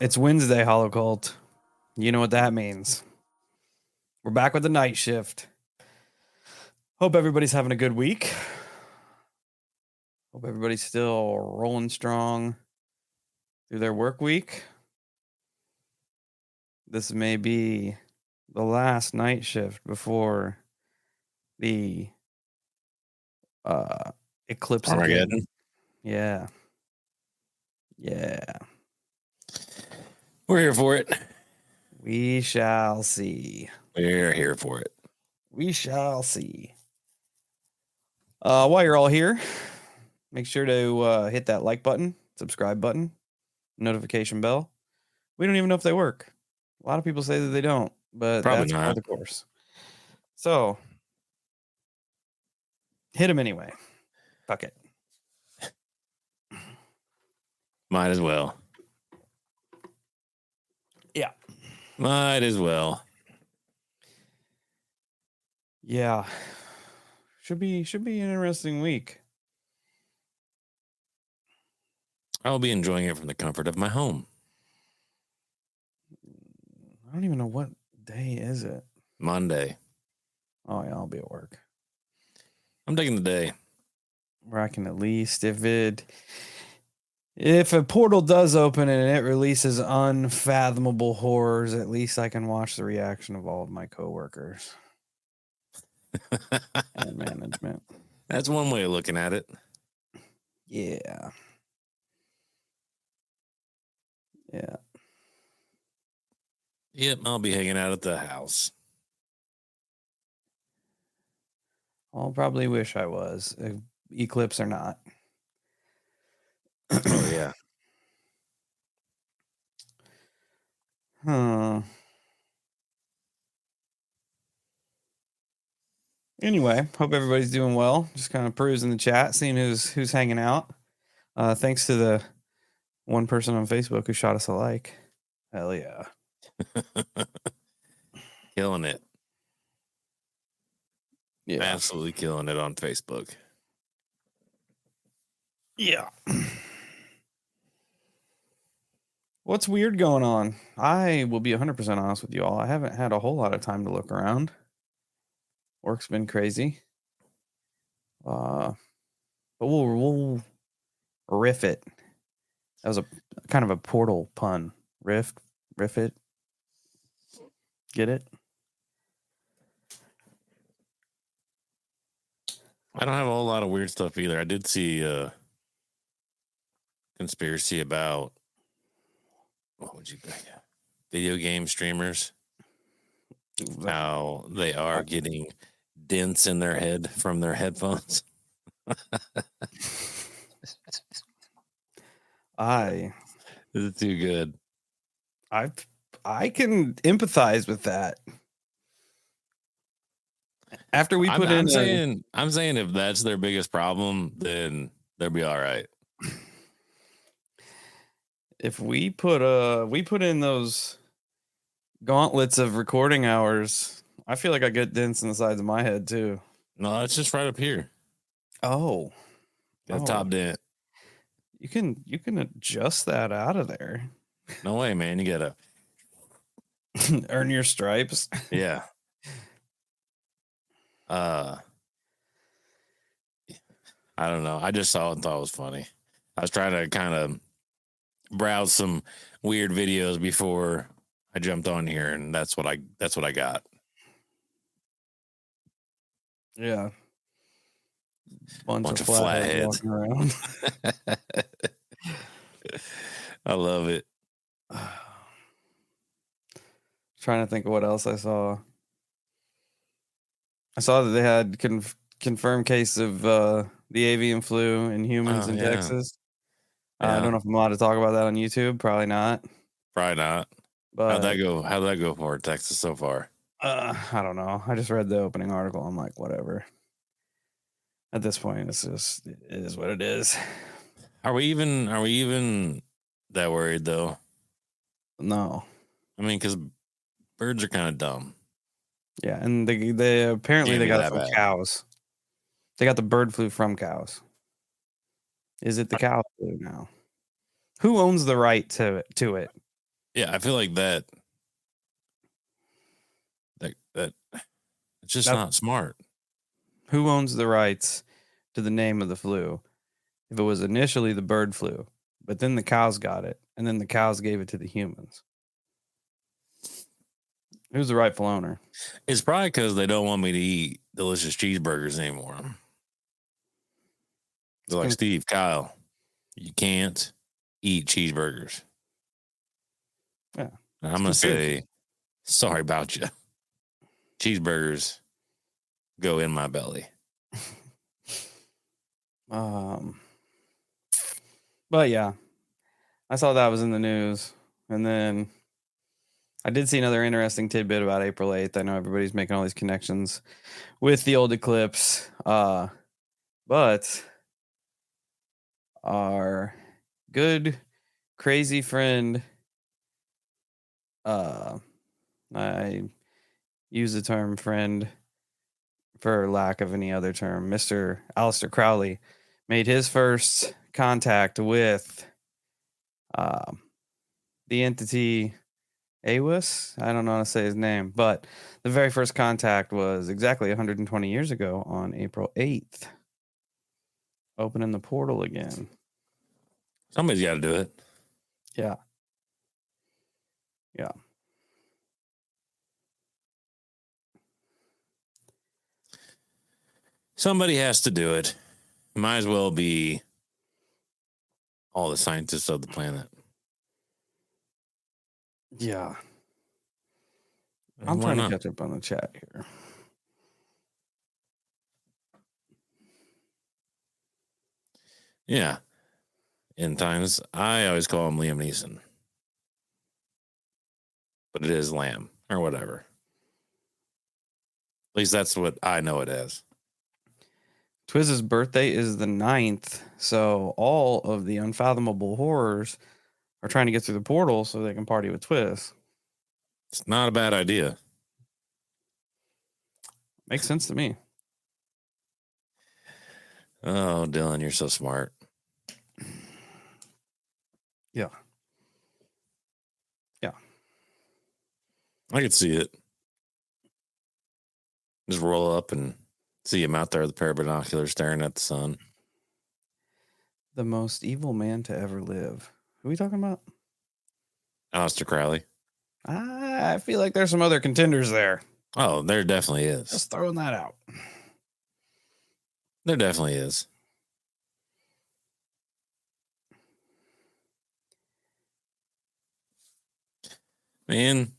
It's Wednesday, Holocult. You know what that means. We're back with the night shift. Hope everybody's having a good week. Hope everybody's still rolling strong through their work week. This may be the last night shift before the eclipse again. Yeah. We're here for it. We shall see. We're here for it. We shall see. While you're all here, make sure to hit that like button, subscribe button, notification bell. We don't even know if they work. A lot of people say that they don't, but Probably that's not. part of the course. So, hit them anyway. Fuck it. Might as well. Yeah. Might as well. Yeah. Should be an interesting week. I'll be enjoying it from the comfort of my home. I don't even know what day is it. Monday. Oh yeah, I'll be at work. I'm taking the day. Where I can at least, if a portal does open and it releases unfathomable horrors, at least I can watch the reaction of all of my coworkers and management. That's one way of looking at it. Yeah. Yep, I'll be hanging out at the house. I'll probably wish I was, eclipse or not. Oh, yeah. Anyway, hope everybody's doing well. Just kind of perusing the chat, seeing who's hanging out. Thanks to the one person on Facebook who shot us a like. Hell yeah. Killing it. Yeah. Absolutely killing it on Facebook. Yeah. What's weird going on? I will be 100% honest with you all. I haven't had a whole lot of time to look around. Work's been crazy. But we'll riff it. That was a kind of a portal pun. Riff it. Get it? I don't have a whole lot of weird stuff either. I did see a conspiracy about, what would you think? Video game streamers. How they are getting dents in their head from their headphones. This is too good. I can empathize with that. After we put I'm saying if that's their biggest problem, then they'll be all right. If we put in those gauntlets of recording hours, I feel like I get dents in the sides of my head too. No, that's just right up here. Oh, that top dent. You can adjust that out of there. No way, man. You gotta earn your stripes. Yeah. I don't know. I just saw it and thought it was funny. I was trying to kind of browse some weird videos before I jumped on here, and that's what I got. Yeah. Bunch of flatheads walking around. I love it. Trying to think of what else I saw. I saw that they had confirmed case of the avian flu in humans in Texas. I don't know if I'm allowed to talk about that on YouTube. Probably not. Probably not. But how'd that go for Texas so far? I don't know. I just read the opening article. I'm like, whatever. At this point, it is what it is. Are we even that worried though? No. I mean, because birds are kind of dumb. Yeah, and they apparently they got it from cows. They got the bird flu from cows. Is it the cow flu now? Who owns the right to it? Yeah, I feel like that it's just That, not smart. who owns the rights to the name of the flu? If it was initially the bird flu, but then the cows got it, and then the cows gave it to the humans. Who's the rightful owner? It's probably because they don't want me to eat delicious cheeseburgers anymore. They're like, Steve, Kyle, you can't eat cheeseburgers. Yeah. And I'm going to say, sorry about you. Cheeseburgers go in my belly. But yeah, I saw that was in the news. And then I did see another interesting tidbit about April 8th. I know everybody's making all these connections with the old eclipse. But our good, crazy friend, I use the term friend for lack of any other term, Mr. Aleister Crowley, made his first contact with the entity Awis. I don't know how to say his name, but the very first contact was exactly 120 years ago on April 8th. Opening the portal again. Somebody's got to do it. Yeah. Yeah. Somebody has to do it. Might as well be all the scientists of the planet. Yeah. I'm trying to catch up on the chat here. Yeah. In times, I always call him Liam Neeson. But it is Lamb or whatever. At least that's what I know it as. Twiz's birthday is the 9th, so all of the unfathomable horrors are trying to get through the portal so they can party with Twiz. It's not a bad idea. Makes sense to me. Oh, Dylan, you're so smart. Yeah. Yeah. I could see it. Just roll up and see him out there with a pair of binoculars staring at the sun. The most evil man to ever live. Who are we talking about? Aleister Crowley. I feel like there's some other contenders there. Oh, there definitely is. Just throwing that out. There definitely is. Man,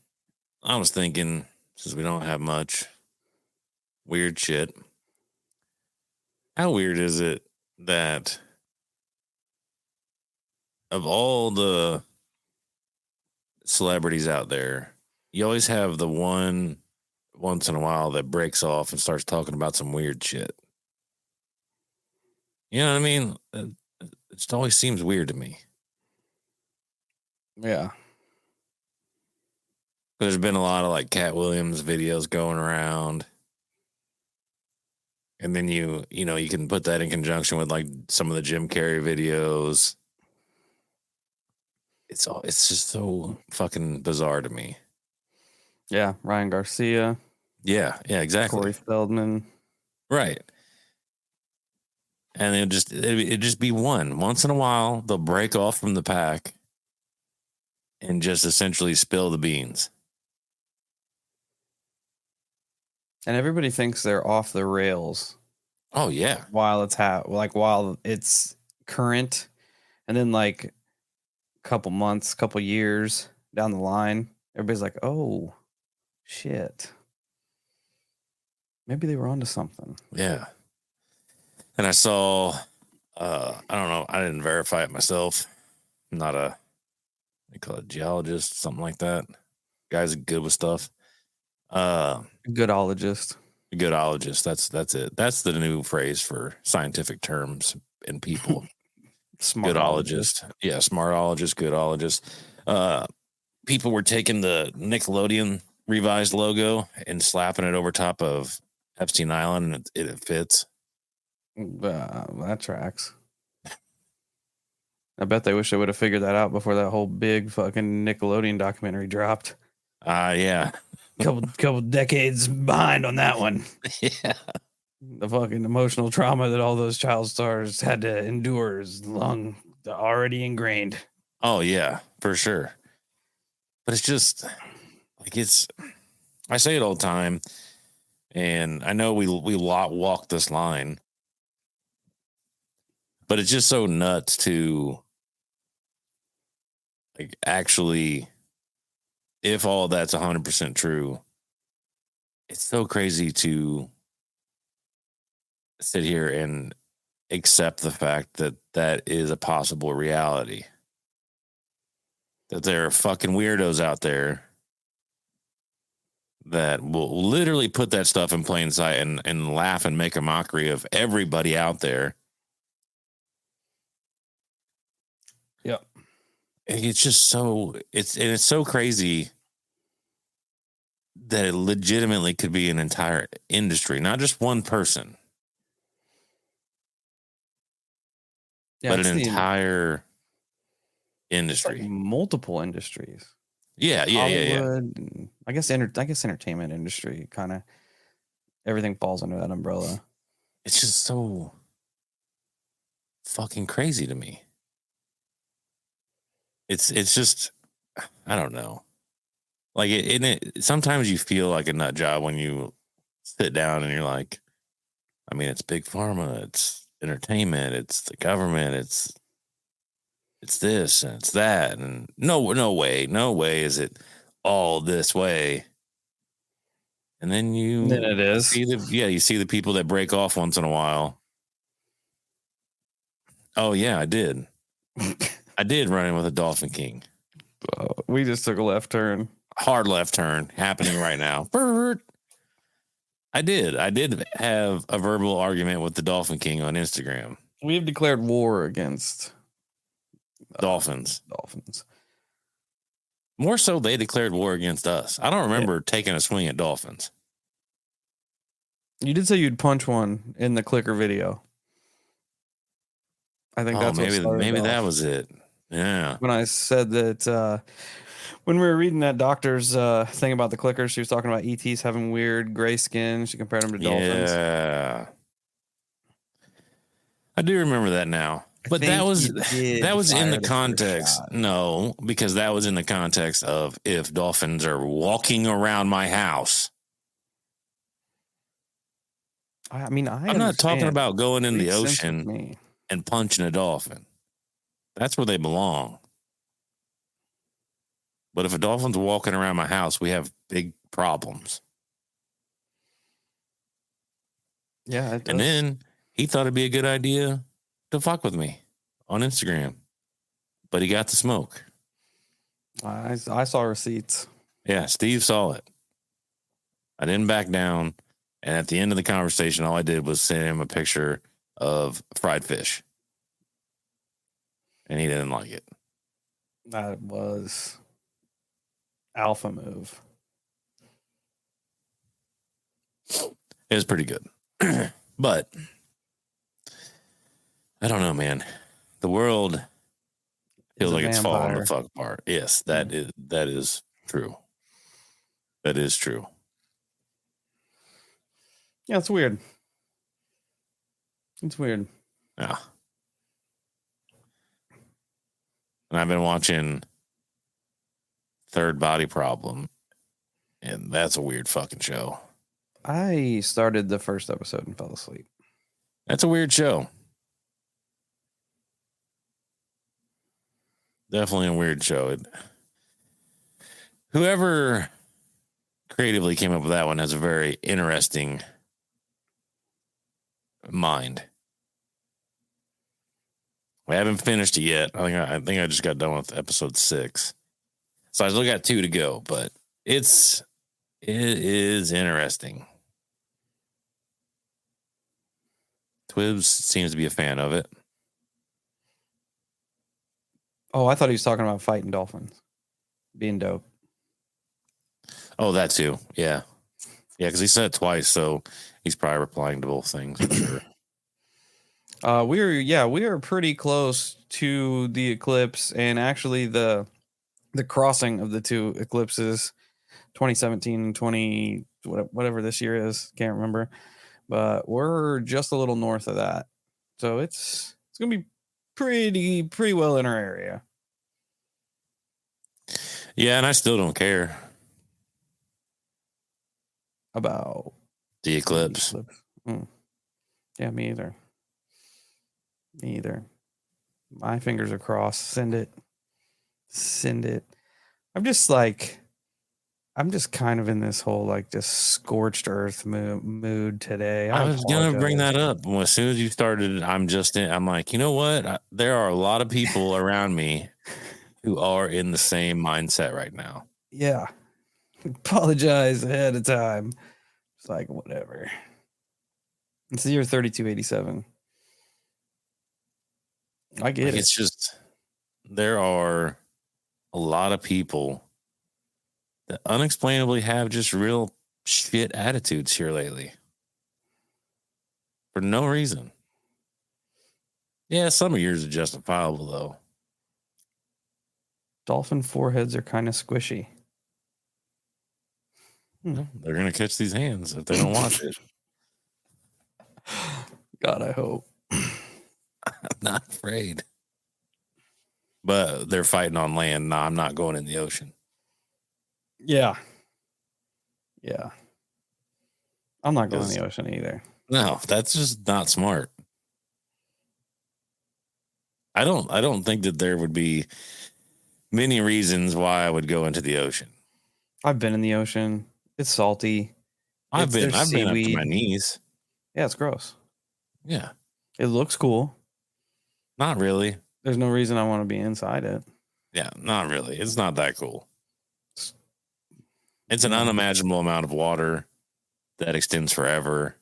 I was thinking, since we don't have much weird shit, how weird is it that of all the celebrities out there, you always have the one once in a while that breaks off and starts talking about some weird shit? You know what I mean? It just always seems weird to me. Yeah. There's been a lot of like Cat Williams videos going around. And then you can put that in conjunction with like some of the Jim Carrey videos. It's just so fucking bizarre to me. Yeah. Ryan Garcia. Yeah, exactly. Corey Feldman. Right. And it'd just be once in a while, they'll break off from the pack and just essentially spill the beans. And everybody thinks they're off the rails. Oh yeah. While it's current, and then like couple months, couple years down the line, everybody's like, "Oh, shit. Maybe they were onto something." Yeah. And I saw, I don't know, I didn't verify it myself. I'm not a, they call it geologist, something like that. Guys are good with stuff. Goodologist. Goodologist. That's it. That's the new phrase for scientific terms and people. Goodologist. Yeah, smartologist, goodologist. People were taking the Nickelodeon revised logo and slapping it over top of Epstein Island, and it fits. That tracks. I bet they wish they would have figured that out before that whole big fucking Nickelodeon documentary dropped. Yeah. couple decades behind on that one. Yeah. The fucking emotional trauma that all those child stars had to endure is already ingrained. Oh yeah, for sure. But it's just like I say it all the time, and I know we walk this line, but it's just so nuts to like actually, if all that's 100% true, it's so crazy to sit here and accept the fact that that is a possible reality. That there are fucking weirdos out there that will literally put that stuff in plain sight and laugh and make a mockery of everybody out there. Yep. It's just it's so crazy that it legitimately could be an entire industry, not just one person, but an entire industry, like multiple industries. Yeah. I guess entertainment industry, kind of everything falls under that umbrella. It's just so fucking crazy to me. It's just, I don't know. Like sometimes you feel like a nut job when you sit down and you're like, I mean, it's big pharma, it's entertainment, it's the government, it's this and it's that, and no way is it all this way. And then it is. You see the people that break off once in a while. Oh yeah, I did. I did run in with a Dolphin King. We just took a left turn. Hard left turn happening right now. I did have a verbal argument with the Dolphin King on Instagram. We have declared war against Dolphins. More so, they declared war against us. I don't remember taking a swing at dolphins. You did say you'd punch one in the clicker video. I think that's maybe that was it. Yeah. When I said that when we were reading that doctor's thing about the clickers, she was talking about ETs having weird gray skin. She compared them to dolphins. Yeah. I do remember that now. But that was in the context. No, because that was in the context of if dolphins are walking around my house. I mean, I'm not talking about going in the ocean and punching a dolphin. That's where they belong. But if a dolphin's walking around my house, we have big problems. Yeah. It does. And then he thought it'd be a good idea to fuck with me on Instagram. But he got the smoke. I saw receipts. Yeah, Steve saw it. I didn't back down. And at the end of the conversation, all I did was send him a picture of fried fish. And he didn't like it. That was alpha move. It was pretty good. But I don't know, man. The world feels like it's falling the fuck apart. Yes, that is true. That is true. Yeah, it's weird. Yeah. And I've been watching Third Body Problem, and that's a weird fucking show. I started the first episode and fell asleep. That's a weird show. Definitely a weird show. Whoever creatively came up with that one has a very interesting mind. I haven't finished it yet. I think I just got done with episode 6. So I still got 2 to go, but it is interesting. Twibs seems to be a fan of it. Oh, I thought he was talking about fighting dolphins. Being dope. Oh, that too. Yeah. Yeah, because he said it twice, so he's probably replying to both things for sure. We are pretty close to the eclipse, and actually the crossing of the two eclipses, 2017 and 20 whatever this year is, can't remember, but we're just a little north of that, so it's gonna be pretty well in our area. Yeah, and I still don't care About the eclipse. Yeah, me either. My fingers are crossed. Send it. I'm just kind of in this whole like just scorched earth mood today. I was going to bring that up. Well, as soon as you started, I'm like, you know what? There are a lot of people around me who are in the same mindset right now. Yeah. Apologize ahead of time. It's like, whatever. It's the year 3287. I get it. It's just, there are a lot of people that unexplainably have just real shit attitudes here lately. For no reason. Yeah, some of yours are justifiable, though. Dolphin foreheads are kind of squishy. They're going to catch these hands if they don't watch it. God, I hope. I'm not afraid. But they're fighting on land. No, I'm not going in the ocean. Yeah. I'm not going in the ocean either. No, that's just not smart. I don't think that there would be many reasons why I would go into the ocean. I've been in the ocean. It's salty. I've been up to my knees. Yeah, it's gross. Yeah. It looks cool. Not really. There's no reason I want to be inside it. Yeah, not really. It's not that cool. It's an unimaginable amount of water that extends forever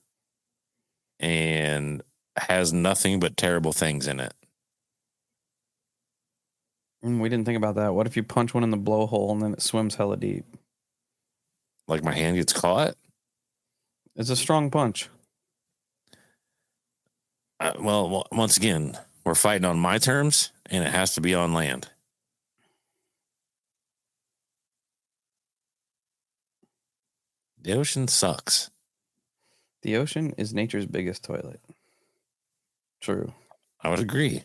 and has nothing but terrible things in it. We didn't think about that. What if you punch one in the blowhole and then it swims hella deep? Like my hand gets caught? It's a strong punch. Well, once again, we're fighting on my terms, and it has to be on land. The ocean sucks. The ocean is nature's biggest toilet. True. I would agree.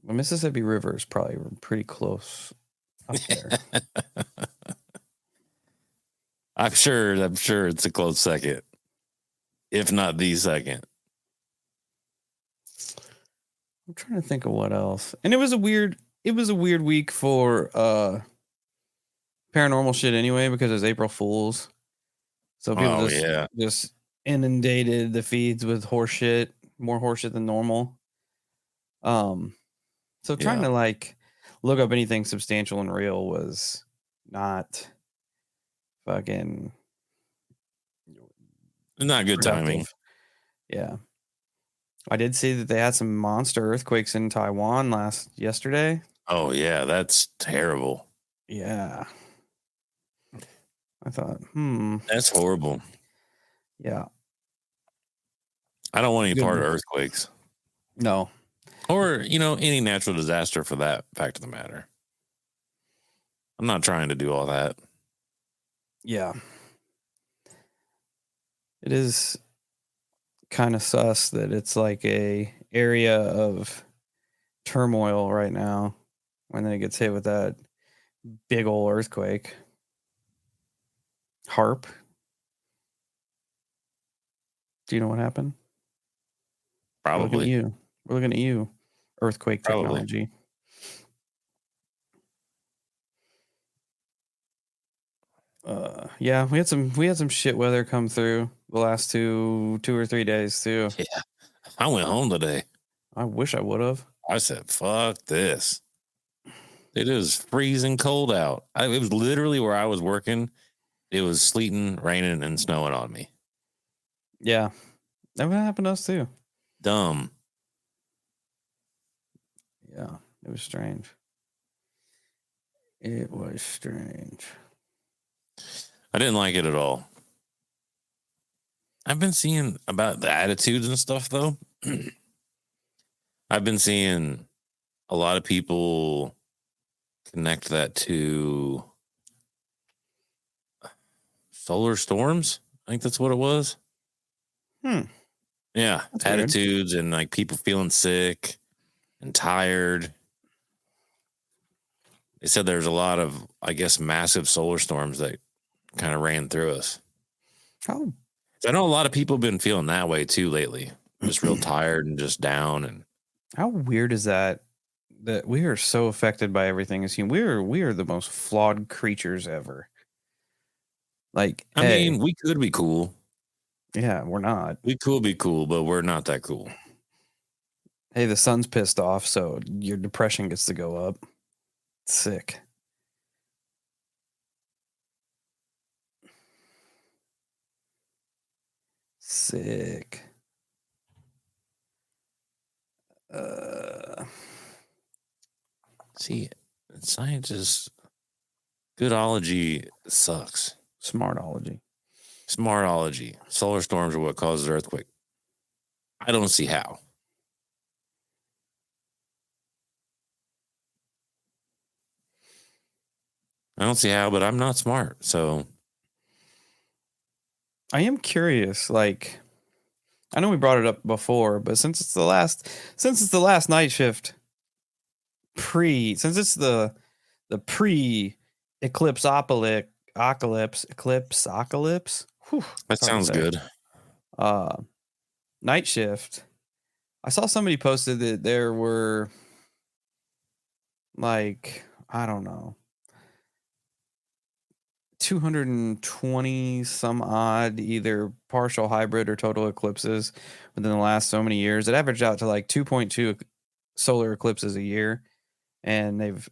The Mississippi River is probably pretty close up there. I'm sure it's a close second, if not the second. I'm trying to think of what else. And it was a weird week for paranormal shit anyway, because it's April Fools. So people just inundated the feeds with horse shit, more horse shit than normal. So trying to like look up anything substantial and real was not fucking not good productive. timing. Yeah. I did see that they had some monster earthquakes in Taiwan yesterday. Oh yeah, that's terrible. Yeah. I thought, that's horrible. Yeah. I don't want any part of earthquakes. No. Or, any natural disaster for that fact of the matter. I'm not trying to do all that. Yeah. It is kind of sus that it's like a area of turmoil right now when then it gets hit with that big old earthquake. HARP. Do you know what happened? Probably. We're looking at you. Earthquake technology. Yeah, we had some shit weather come through the last 2 or 3 days too. Yeah. I went home today. I wish I would have. I said, fuck this. It is freezing cold out. It was literally where I was working. It was sleeting, raining, and snowing on me. Yeah. That happened to us too. Dumb. Yeah, it was strange. I didn't like it at all. I've been seeing about the attitudes and stuff, though. I've been seeing a lot of people connect that to solar storms. I think that's what it was. Yeah. That's attitudes weird. And like people feeling sick and tired. They said there's a lot of, I guess, massive solar storms that kind of ran through us. Oh. I know a lot of people have been feeling that way too lately. Just real tired and just down. And how weird is that we are so affected by everything as humans? We are the most flawed creatures ever. Like, I mean, we could be cool. Yeah, we're not. We could be cool, but we're not that cool. Hey, the sun's pissed off, so your depression gets to go up. Sick. See, scientists, goodology sucks. Smartology. Solar storms are what causes earthquake. I don't see how. But I'm not smart, so I am curious. Like, I know we brought it up before, but since it's the last night shift, since it's the pre-eclipse. Whew, that sounds good. Night shift. I saw somebody posted that there were, like, I don't know, 220 some odd either partial, hybrid, or total eclipses within the last so many years. It averaged out to like 2.2 solar eclipses a year, and they've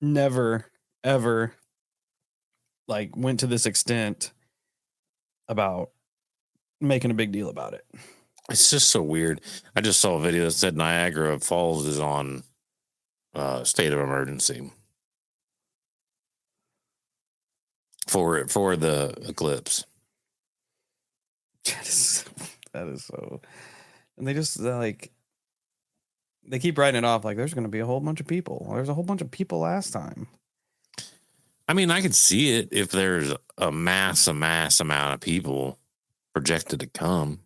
never ever like went to this extent about making a big deal about it. It's just so weird. I just saw a video that said Niagara Falls is on state of emergency for the eclipse. That is so. And they just like they keep writing it off like there's going to be a whole bunch of people. There's a whole bunch of people last time. I mean, I could see it if there's a mass amount of people projected to come.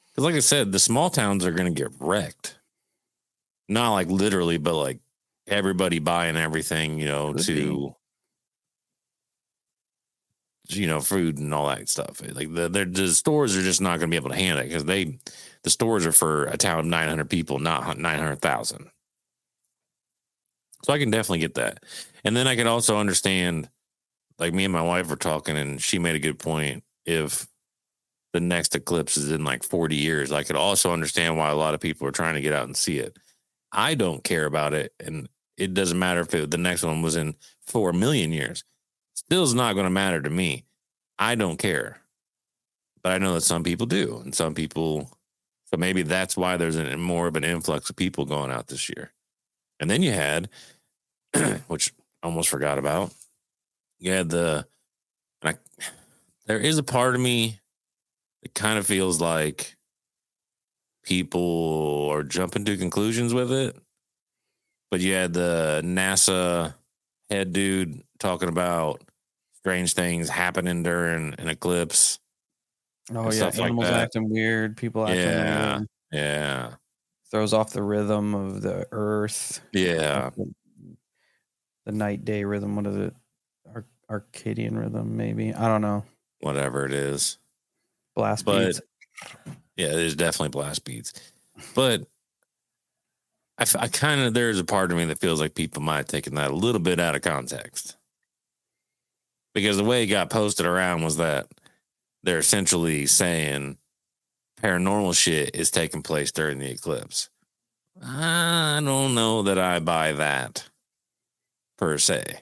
Because like I said, the small towns are going to get wrecked. Not like literally, but like everybody buying everything, food and all that stuff. Like the stores are just not going to be able to handle it because the stores are for a town of 900 people, not 900,000. So I can definitely get that. And then I can also understand, like me and my wife were talking and she made a good point. If the next eclipse is in like 40 years, I could also understand why a lot of people are trying to get out and see it. I don't care about it. And it doesn't matter if the next one was in 4 million years. Still is not going to matter to me. I don't care. But I know that some people do. And some people, so maybe that's why there's more of an influx of people going out this year. And then you had, which I almost forgot about, you had there is a part of me that kind of feels like people are jumping to conclusions with it. But you had the NASA head dude talking about strange things happening during an eclipse. Oh, yeah. Animals like acting weird. People acting weird. Yeah. Throws off the rhythm of the earth. Yeah. The night-day rhythm. What is it? Arcadian rhythm, maybe. I don't know. Whatever it is. Blast beats. Yeah, it is definitely blast beats. But I kind of, there's a part of me that feels like people might have taken that a little bit out of context. Because the way it got posted around was that they're essentially saying paranormal shit is taking place during the eclipse. I don't know that I buy that per se.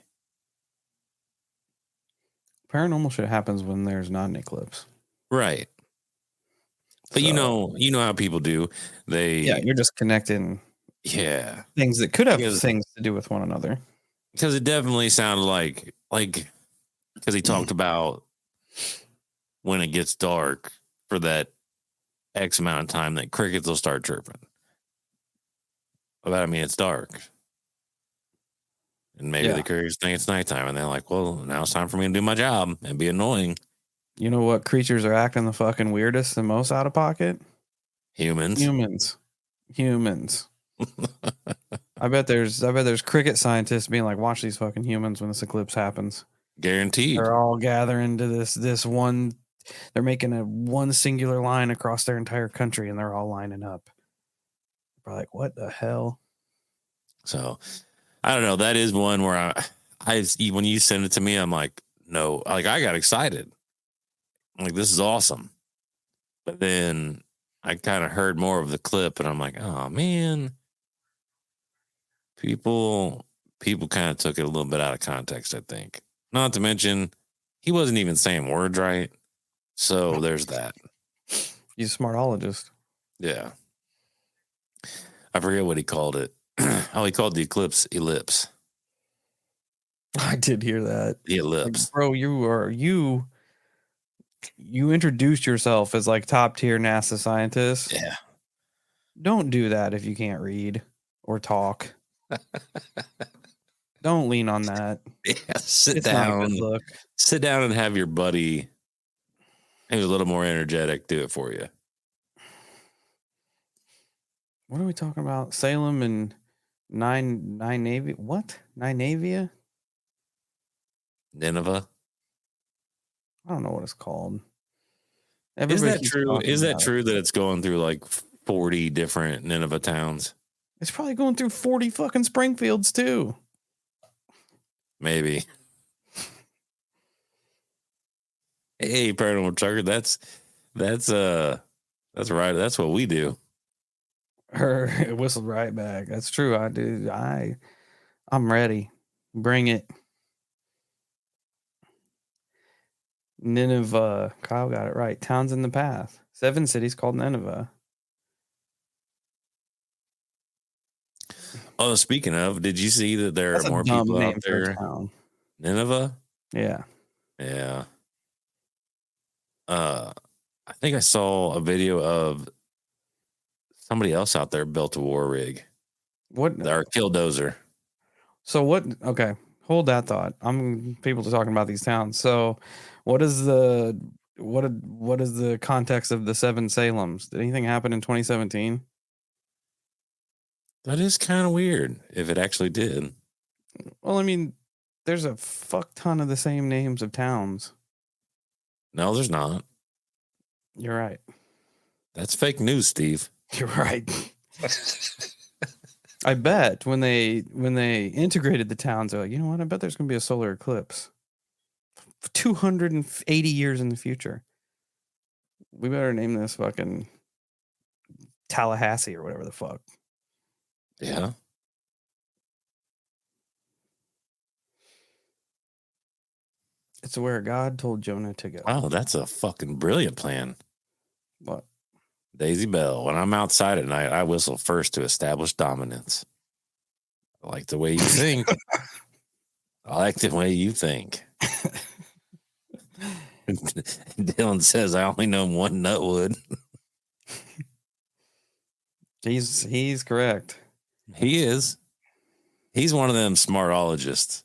Paranormal shit happens when there's not an eclipse. Right. But you know how people do. You're just connecting things that could have things to do with one another. Because it definitely sounded like because he talked about when it gets dark for that X amount of time that crickets will start chirping. But I mean, it's dark. And maybe the couriers think it's nighttime, and they're like, well, now it's time for me to do my job and be annoying. You know what creatures are acting the fucking weirdest and most out of pocket? Humans. I bet there's cricket scientists being like, watch these fucking humans when this eclipse happens. Guaranteed. They're all gathering to this one. They're making a one singular line across their entire country, and they're all lining up. We're like, what the hell? So, I don't know. That is one where I when you send it to me, I'm like, no, like I got excited. I'm like, this is awesome. But then I kind of heard more of the clip, and I'm like, oh man, people kind of took it a little bit out of context. I think. Not to mention, he wasn't even saying words right. So there's that. He's a smartologist. Yeah. I forget what he called it. Oh, he called the eclipse ellipse. I did hear that. The ellipse. Like, bro, you introduced yourself as like top tier NASA scientist. Yeah. Don't do that if you can't read or talk. Don't lean on that. Yeah, sit It's not a down. good look. Sit down and have your buddy who's a little more energetic do it for you. What are we talking about? Salem and Nineveh? What? Nineveh? Nineveh. I don't know what it's called. Is that true? Is that true that it's going through like 40 different Nineveh towns? It's probably going through 40 fucking Springfields too. Maybe. Hey, Paranormal Trucker, that's right. That's what we do. It whistled right back. That's true. I do. I'm ready. Bring it. Nineveh. Kyle got it right. Towns in the path. 7 cities called Nineveh. Oh, speaking of, did you see that there That's are a more dumb people name out for a there? town. Nineveh? Yeah. Yeah. I think I saw a video of somebody else out there built a war rig. What? Our killdozer. So what? Okay, hold that thought. People are talking about these towns. So, what is the context of the 7 Salems? Did anything happen in 2017? That is kind of weird if it actually did. Well, I mean, there's a fuck ton of the same names of towns. No, there's not. You're right. That's fake news, Steve. You're right. I bet when they integrated the towns, they're like, you know what? I bet there's going to be a solar eclipse 280 years in the future. We better name this fucking Tallahassee or whatever the fuck. Yeah. It's where God told Jonah to go. Oh, that's a fucking brilliant plan. What? Daisy Bell. When I'm outside at night, I whistle first to establish dominance. I like the way you think. I like the way you think. Dylan says, I only know one Nutwood. He's correct. He is. He's one of them smartologists.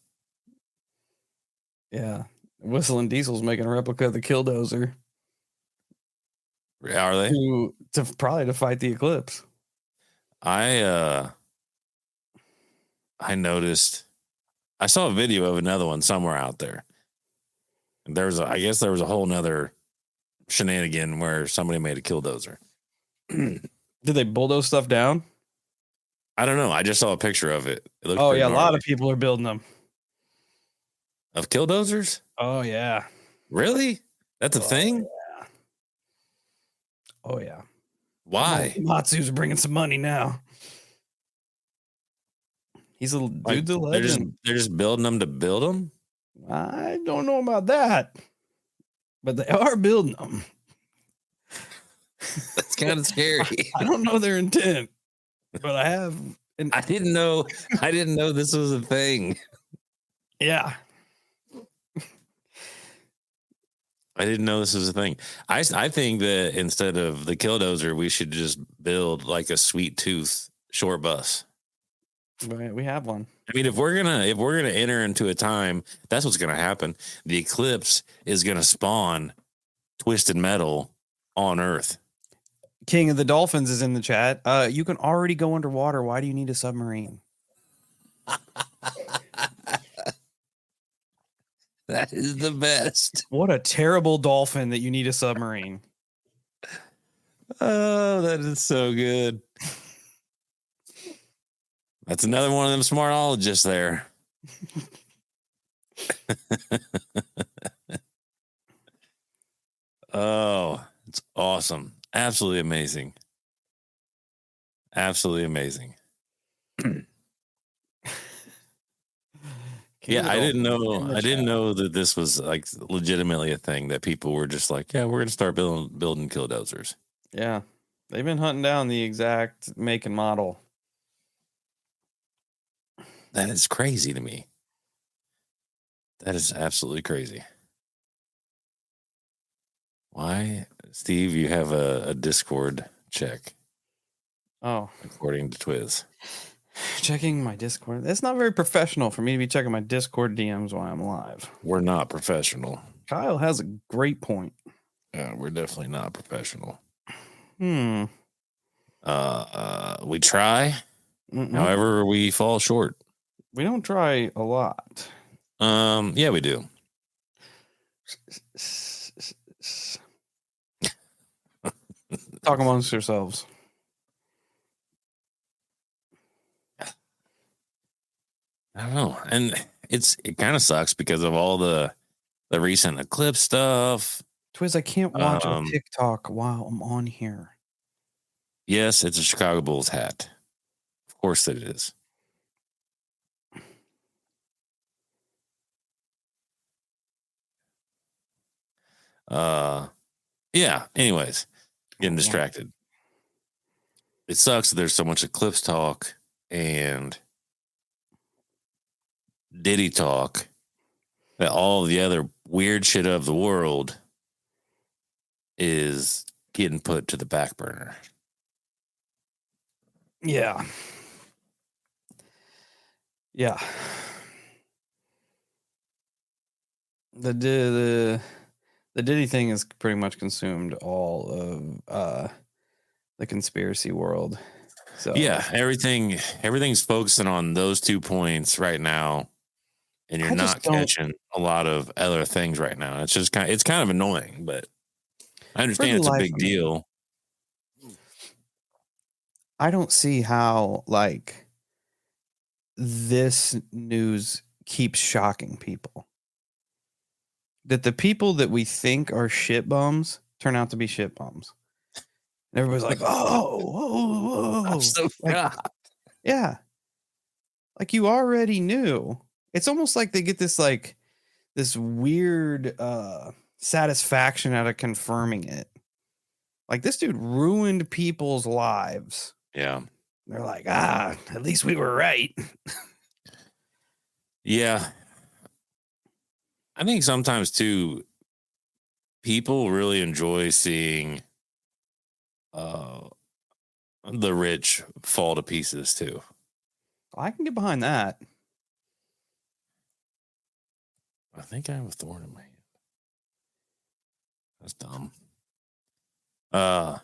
Yeah. Whistling Diesel's making a replica of the Killdozer. Are they? To fight the eclipse. I noticed. I saw a video of another one somewhere out there. I guess there was a whole nother shenanigan where somebody made a Killdozer. Did they bulldoze stuff down? I don't know. I just saw a picture of it. It looked yeah, gnarly. a lot of people are building them. Of Killdozers? Oh yeah. Really? That's a thing? Yeah. Oh yeah. Why? Matsu's bringing some money now. He's a dude's a legend. They're just building them to build them? I don't know about that, but they are building them. That's kind of scary. I don't know their intent, but I have. I didn't know this was a thing. Yeah. I didn't know this was a thing. I think that instead of the Killdozer, we should just build like a sweet tooth short bus. We have one. I mean, if we're gonna enter into a time, that's what's gonna happen. The eclipse is gonna spawn twisted metal on Earth. King of the Dolphins is in the chat. You can already go underwater. Why do you need a submarine? That is the best. What a terrible dolphin that you need a submarine. Oh, that is so good. That's another one of them smartologists there. Oh, it's awesome. Absolutely amazing. Absolutely amazing. Yeah, I didn't know that this was like legitimately a thing that people were just like, yeah, we're going to start building killdozers. Yeah. They've been hunting down the exact make and model. That is crazy to me. That is absolutely crazy. Why, Steve, you have a Discord check? Oh. According to Twiz. Checking my Discord. It's not very professional for me to be checking my Discord DMs while I'm live. We're not professional. Kyle has a great point. Yeah, we're definitely not professional. We try. However, we fall short. We don't try a lot. Yeah, we do. Talk amongst yourselves. I don't know. And it kind of sucks because of all the recent eclipse stuff. Twiz, I can't watch a TikTok while I'm on here. Yes, it's a Chicago Bulls hat. Of course it is. Yeah, anyways, getting distracted. It sucks that there's so much eclipse talk and Diddy talk that all of the other weird shit of the world is getting put to the back burner. Yeah. Yeah. The Diddy thing has pretty much consumed all of the conspiracy world. So yeah, everything's focusing on those 2 points right now, and you're not catching a lot of other things right now. It's just kind of annoying, but I understand it's a big deal. I don't see how like this news keeps shocking people. That the people that we think are shit bums turn out to be shit bums. And everybody's like, whoa. I'm so shocked. Yeah. Like you already knew. It's almost like they get this like this weird satisfaction out of confirming it. Like this dude ruined people's lives. Yeah. They're like, at least we were right. Yeah. I think sometimes too, people really enjoy seeing the rich fall to pieces too. I can get behind that. I think I have a thorn in my hand. That's dumb. I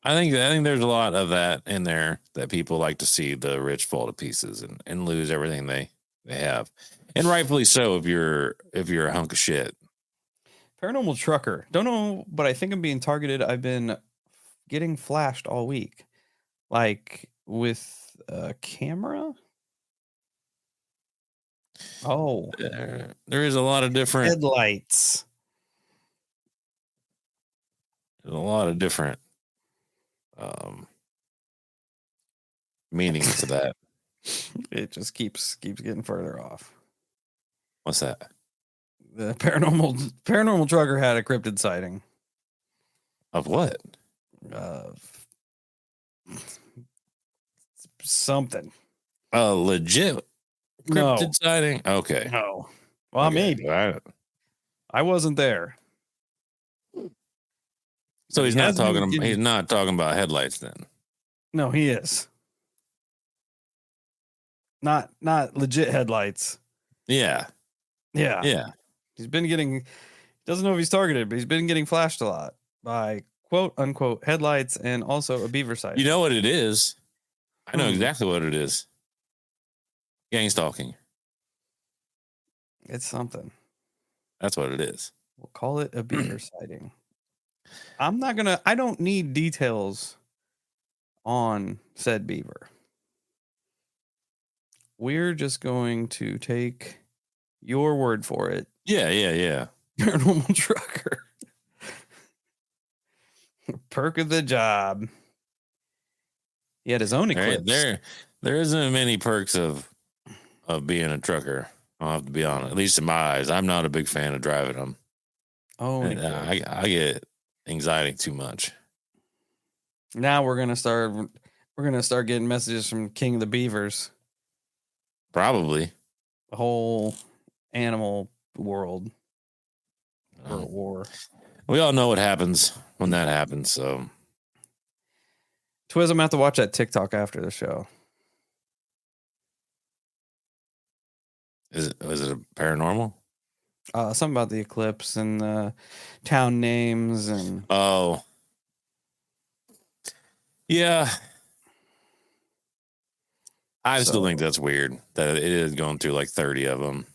think there's a lot of that in there that people like to see the rich fall to pieces and lose everything they have. And rightfully so if you're a hunk of shit. Paranormal trucker. Don't know, but I think I'm being targeted. I've been getting flashed all week. Like with a camera. Oh. There is a lot of different headlights. There's a lot of different meanings to that. It just keeps getting further off. What's that? The paranormal trucker had a cryptid sighting. Of what? Something. A legit cryptid sighting? Okay. No. Well, okay. Maybe. I wasn't there. So he's not talking about headlights then. No, he is. not legit headlights. Yeah. He's been getting, doesn't know if he's targeted, but he's been getting flashed a lot by quote unquote headlights and also a beaver sighting. You know what it is? I know exactly what it is. Gang stalking. It's something. That's what it is. We'll call it a beaver sighting. I don't need details on said beaver. We're just going to take your word for it. Yeah. Paranormal trucker. Perk of the job. He had his own eclipse. There isn't many perks of being a trucker. I'll have to be honest. At least in my eyes, I'm not a big fan of driving them. Oh, I get anxiety too much. Now we're gonna start getting messages from King of the Beavers. Probably the whole animal world. War. We all know what happens when that happens. So, Twiz, I'm gonna have to watch that TikTok after the show. Is it a paranormal? Something about the eclipse and the town names and yeah. I still think that's weird that it is going through like 30 of them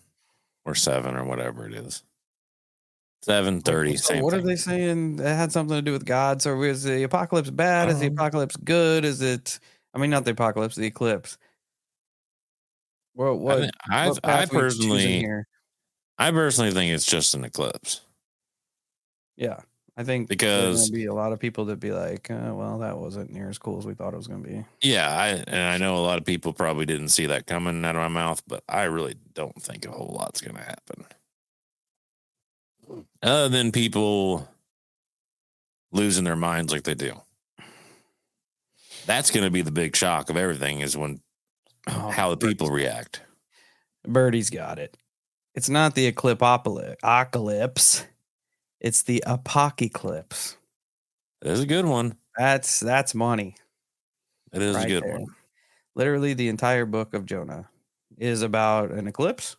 or 7 or whatever it is. 7, 30. So what are they saying? It had something to do with God. So is the apocalypse bad? Is the apocalypse good? Is it? I mean, not the apocalypse, the eclipse. What I personally think it's just an eclipse. Yeah, I think because there's going to be a lot of people that be like, well, that wasn't near as cool as we thought it was going to be. Yeah, I know a lot of people probably didn't see that coming out of my mouth, but I really don't think a whole lot's going to happen. Other than people losing their minds like they do. That's going to be the big shock of everything is when how the people react. Birdie's got it. It's not the eclipse. It's the apocalypse. It is a good one. That's money. It is a good one. Literally, the entire book of Jonah is about an eclipse.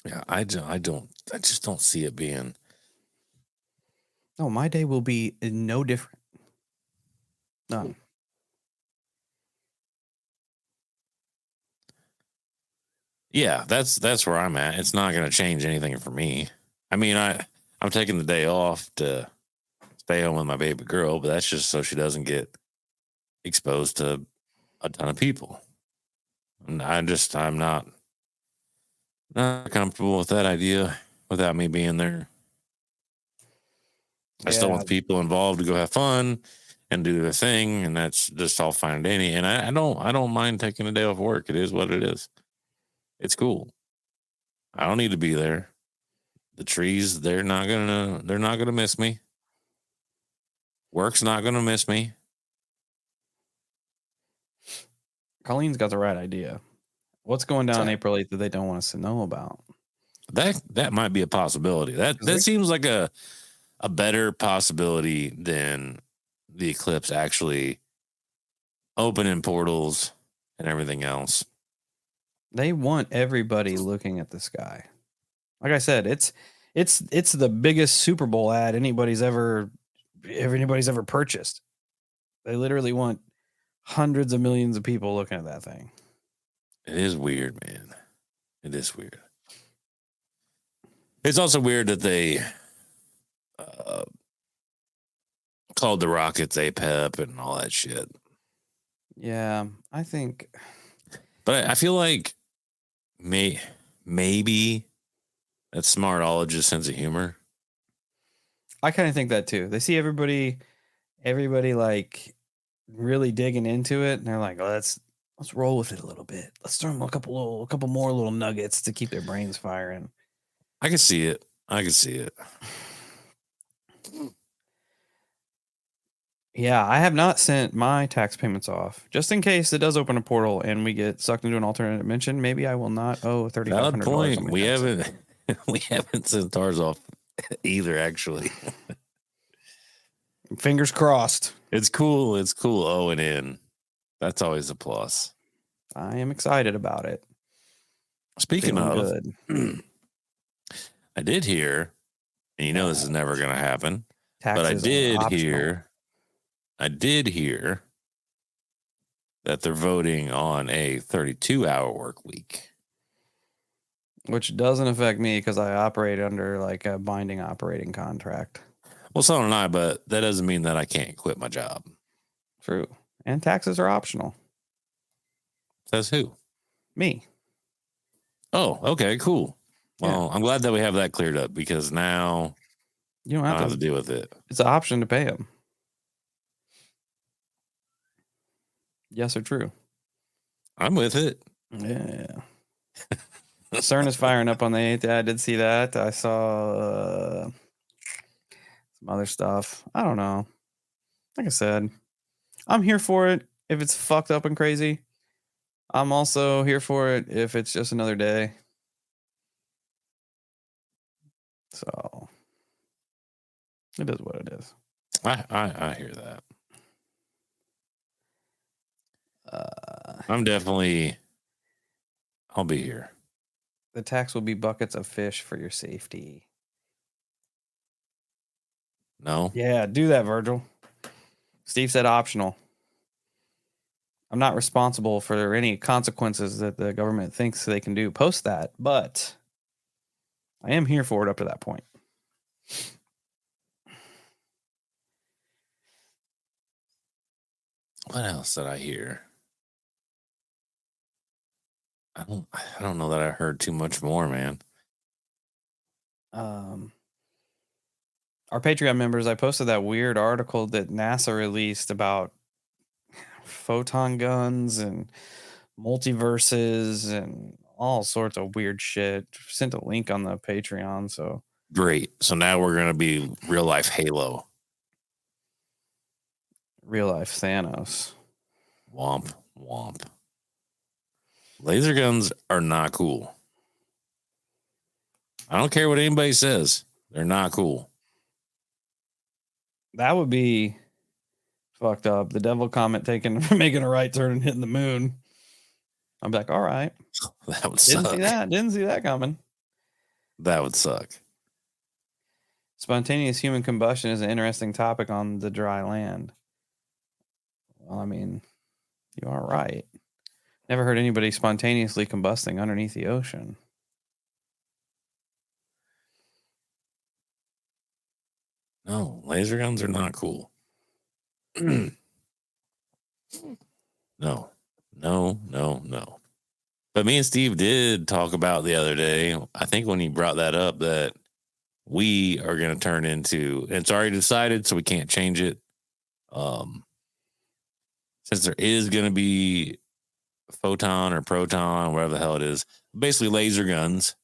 Yeah, I just don't see it being. No, my day will be no different. None. Yeah, that's where I'm at. It's not going to change anything for me. I mean, I'm taking the day off to stay home with my baby girl, but that's just so she doesn't get exposed to a ton of people. And I'm not comfortable with that idea without me being there. I still want the people involved to go have fun and do their thing, and that's just all fine and dandy. And I don't mind taking a day off work. It is what it is. It's cool. I don't need to be there. The trees, they're not gonna miss me. Work's not gonna miss me. Colleen's got the right idea. What's going down April 8th that they don't want us to know about? That might be a possibility. That seems like a better possibility than the eclipse actually opening portals and everything else. They want everybody looking at the sky. Like I said, it's the biggest Super Bowl ad anybody's ever purchased. They literally want hundreds of millions of people looking at that thing. It is weird, man. It is weird. It's also weird that they called the Rockets APEP and all that shit. Yeah, I think. But I feel like maybe that's Smartologist's sense of humor. I kind of think that too. They see everybody like really digging into it, and they're like, oh, let's roll with it a little bit. Let's throw them a couple more little nuggets to keep their brains firing. I can see it. Yeah, I have not sent my tax payments off. Just in case it does open a portal and we get sucked into an alternate dimension, maybe I will not owe $3,500. Valid point. We haven't sent ours off either, actually. Fingers crossed. It's cool. It's cool. Owing in. That's always a plus. I am excited about it. Speaking Feeling of, good. I did hear, and you know this is never going to happen, Taxes but I did are hear that they're voting on a 32-hour work week. Which doesn't affect me because I operate under like a binding operating contract. Well, so don't I, but that doesn't mean that I can't quit my job. True. And taxes are optional. Says who? Me. Oh, okay, cool. Well, I'm glad that we have that cleared up because now you don't I have don't have to deal with it. It's an option to pay them. Yes or true? I'm with it. Yeah. CERN is firing up on the 8th. I did see that. I saw some other stuff. I don't know. Like I said, I'm here for it if it's fucked up and crazy. I'm also here for it if it's just another day. So it is what it is. I hear that. I'll be here. The tax will be buckets of fish for your safety. No? Yeah, do that, Virgil. Steve said optional. I'm not responsible for any consequences that the government thinks they can do post that, but I am here for it up to that point. What else did I hear? I don't know that I heard too much more, man. Our Patreon members, I posted that weird article that NASA released about photon guns and multiverses and all sorts of weird shit. Sent a link on the Patreon. So great. So now we're gonna be real life Halo. Real life Thanos. Womp womp. Laser guns are not cool. I don't care what anybody says. They're not cool. That would be fucked up. The devil comet making a right turn and hitting the moon. I'm like, all right. That would suck. Didn't see that coming. That would suck. Spontaneous human combustion is an interesting topic on the dry land. Well, I mean, you are right. Never heard anybody spontaneously combusting underneath the ocean. No, laser guns are not cool. No. But me and Steve did talk about the other day, I think when he brought that up, that we are going to turn into, and it's already decided, so we can't change it. Since there is going to be photon or proton, whatever the hell it is, basically laser guns,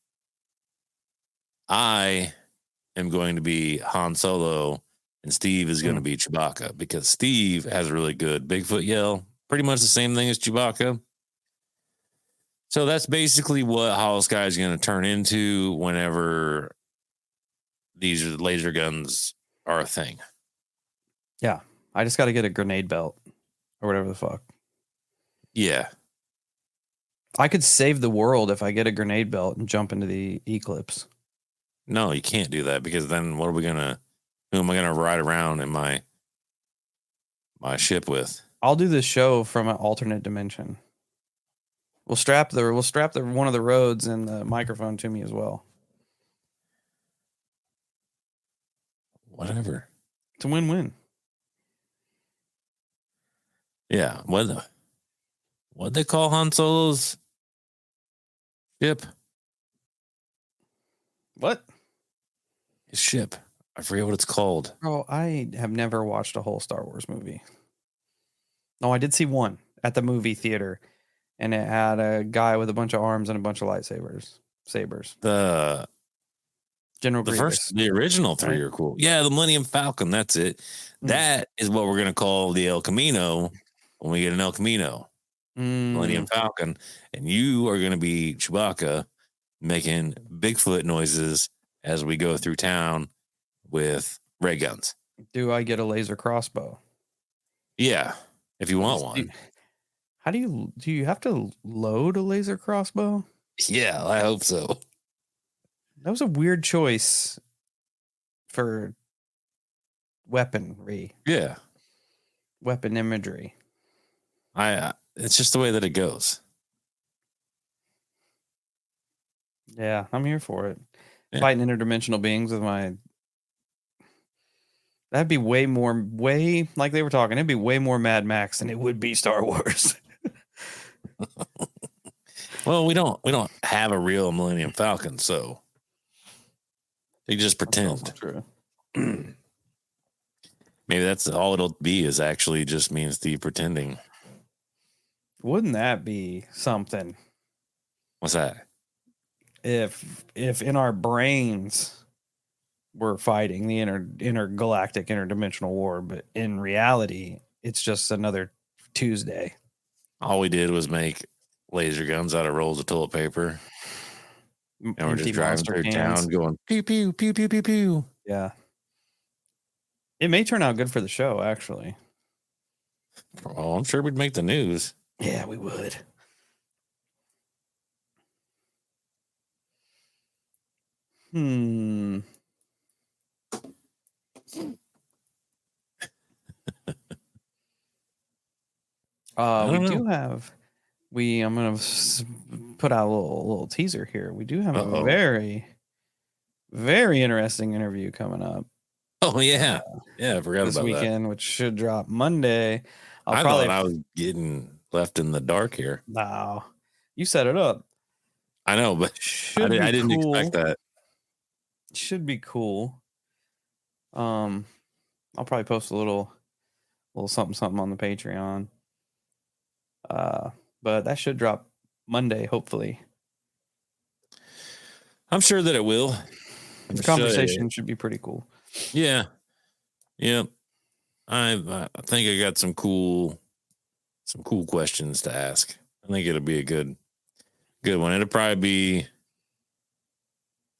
I am going to be Han Solo and Steve is going to be Chewbacca because Steve has a really good Bigfoot yell, pretty much the same thing as Chewbacca. So that's basically what Holosky is going to turn into whenever these laser guns are a thing. Yeah, I just got to get a grenade belt or whatever the fuck. Yeah. I could save the world if I get a grenade belt and jump into the eclipse. No, you can't do that because then who am I going to ride around in my ship with? I'll do this show from an alternate dimension. We'll strap one of the roads and the microphone to me as well. Whatever. It's a win-win. Yeah. What'd they call Han Solo's ship? What? His ship. I forget what it's called. Oh, I have never watched a whole Star Wars movie. No, I did see one at the movie theater, and it had a guy with a bunch of arms and a bunch of lightsabers. The General Grievous. The original three are cool. Yeah, the Millennium Falcon. That's it. That is what we're gonna call the El Camino when we get an El Camino. Millennium Falcon, and you are gonna be Chewbacca making Bigfoot noises as we go through town with ray guns. Do I get a laser crossbow? Yeah, if you want one. How do you have to load a laser crossbow? Yeah, I hope so. That was a weird choice for weaponry. Yeah. Weapon imagery. It's just the way that it goes. Yeah, I'm here for it. Yeah. Fighting interdimensional beings with my... That'd be way like they were talking. It'd be way more Mad Max than it would be Star Wars. Well, we don't have a real Millennium Falcon, so they just pretend. True. Maybe that's all it'll be, is actually just me and Steve pretending. Wouldn't that be something? What's that? If in our brains we're fighting the intergalactic interdimensional war, but in reality it's just another Tuesday. All we did was make laser guns out of rolls of toilet paper, and we're just driving through town going pew pew pew pew pew pew. Yeah, it may turn out good for the show, actually. Oh, I'm sure we'd make the news. Yeah, we would. We do have... I'm going to put out a little teaser here. We do have a very, very interesting interview coming up. Oh, yeah. I forgot this about weekend, which should drop Monday. I thought I was getting left in the dark here. No, you set it up. I know, but I didn't expect that. Should be cool. I'll probably post a little something on the Patreon. But that should drop Monday, hopefully. I'm sure that it will. The conversation should be pretty cool. Yeah. I think I got some cool questions to ask. I think it'll be a good one.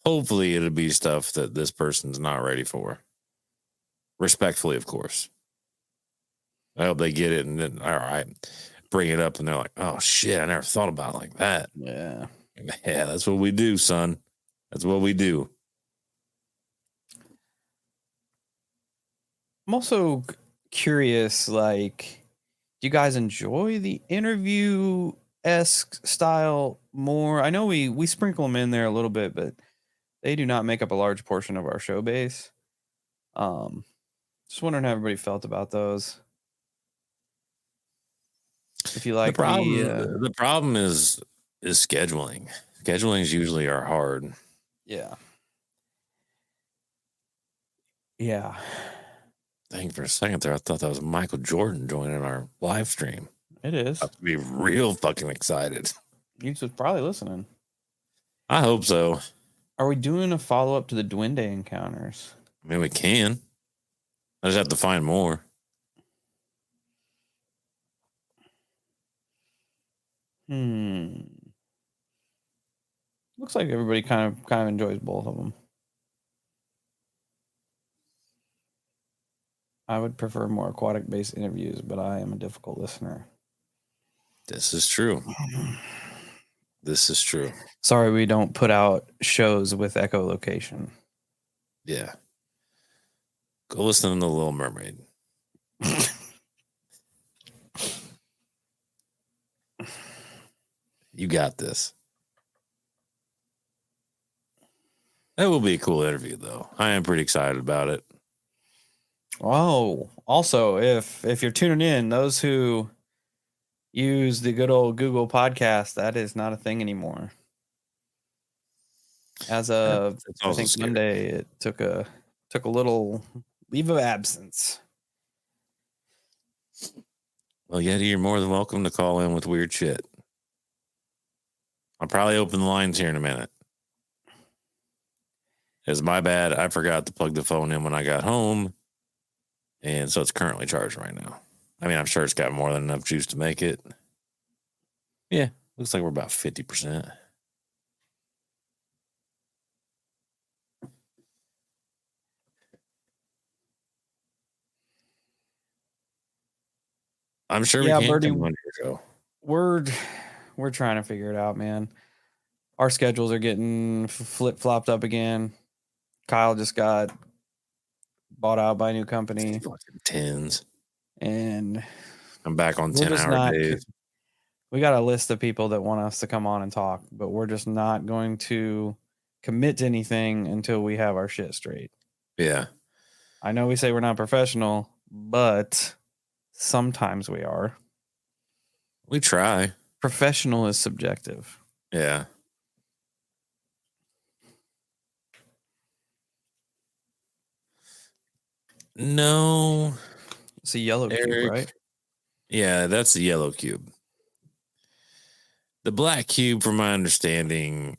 Hopefully it'll be stuff that this person's not ready for. Respectfully, of course. I hope they get it, and then, all right, bring it up, and they're like, oh shit, I never thought about it like that. Yeah, that's what we do, son. That's what we do. I'm also curious, like, do you guys enjoy the interview-esque style more? I know we sprinkle them in there a little bit, but they do not make up a large portion of our show base. Just wondering how everybody felt about those. If you like the problem is scheduling. Schedulings usually are hard. Yeah. I think for a second there, I thought that was Michael Jordan joining our live stream. It is. I'd be real fucking excited. You was probably listening. I hope so. Are we doing a follow-up to the Duende encounters? I mean, we can. I just have to find more. Looks like everybody kind of enjoys both of them. I would prefer more aquatic-based interviews, but I am a difficult listener. This is true. This is true. Sorry, we don't put out shows with echolocation. Yeah. Go listen to The Little Mermaid. You got this. That will be a cool interview, though. I am pretty excited about it. Oh, also, if you're tuning in, those who use the good old Google Podcast, that is not a thing anymore. As of I think scary. Monday, it took a little leave of absence. Well, Yeti, you're more than welcome to call in with weird shit. I'll probably open the lines here in a minute. It's my bad. I forgot to plug the phone in when I got home. And so it's currently charged right now. I mean, I'm sure it's got more than enough juice to make it. Yeah, looks like we're about 50%. I'm sure Yeah, we can Birdie, come on your show. we're trying to figure it out, man. Our schedules are getting flip-flopped up again. Kyle just got bought out by a new company. Tens. And I'm back on we're just 10-hour days. We got a list of people that want us to come on and talk, but we're just not going to commit to anything until we have our shit straight. Yeah. I know we say we're not professional, but sometimes we are. We try. Professional is subjective. Yeah. No. It's a yellow cube, right? Yeah, that's the yellow cube. The black cube, from my understanding,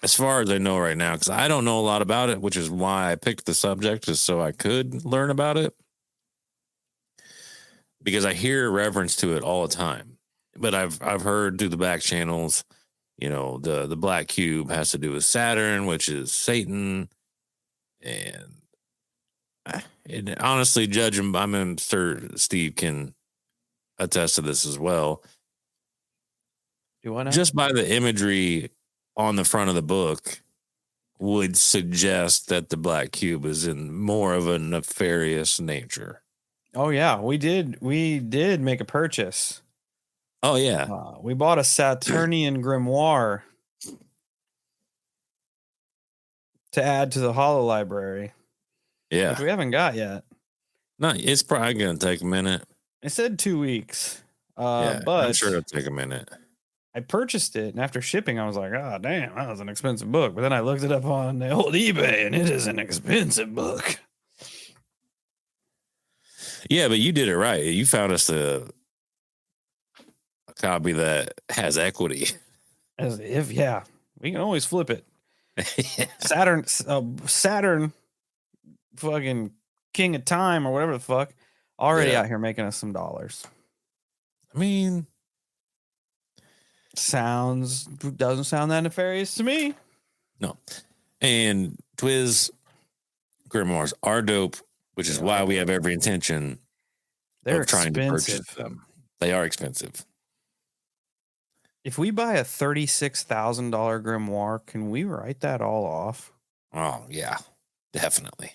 as far as I know right now, because I don't know a lot about it, which is why I picked the subject, just so I could learn about it. Because I hear reference to it all the time. But I've heard through the back channels, the black cube has to do with Saturn, which is Satan. And honestly, judging, I mean, Sir Steve can attest to this as well. Do I know? Just by the imagery on the front of the book would suggest that the black cube is in more of a nefarious nature. Oh yeah, we did make a purchase. Oh yeah, we bought a Saturnian grimoire to add to the Holo library. Yeah, which we haven't got yet. No, it's probably gonna take a minute. It said 2 weeks. But I'm sure it'll take a minute. I purchased it, and after shipping, I was like, "Oh, damn, that was an expensive book." But then I looked it up on the old eBay, and it is an expensive book. Yeah, but you did it right. You found us a copy that has equity. As if, yeah, we can always flip it. Saturn, fucking king of time or whatever the fuck, already out here making us some dollars. I mean, doesn't sound that nefarious to me. No, and Twiz grimoires are dope, which is why we have every intention of trying to purchase them. They are expensive. If we buy a $36,000 grimoire, can we write that all off? Oh yeah, definitely.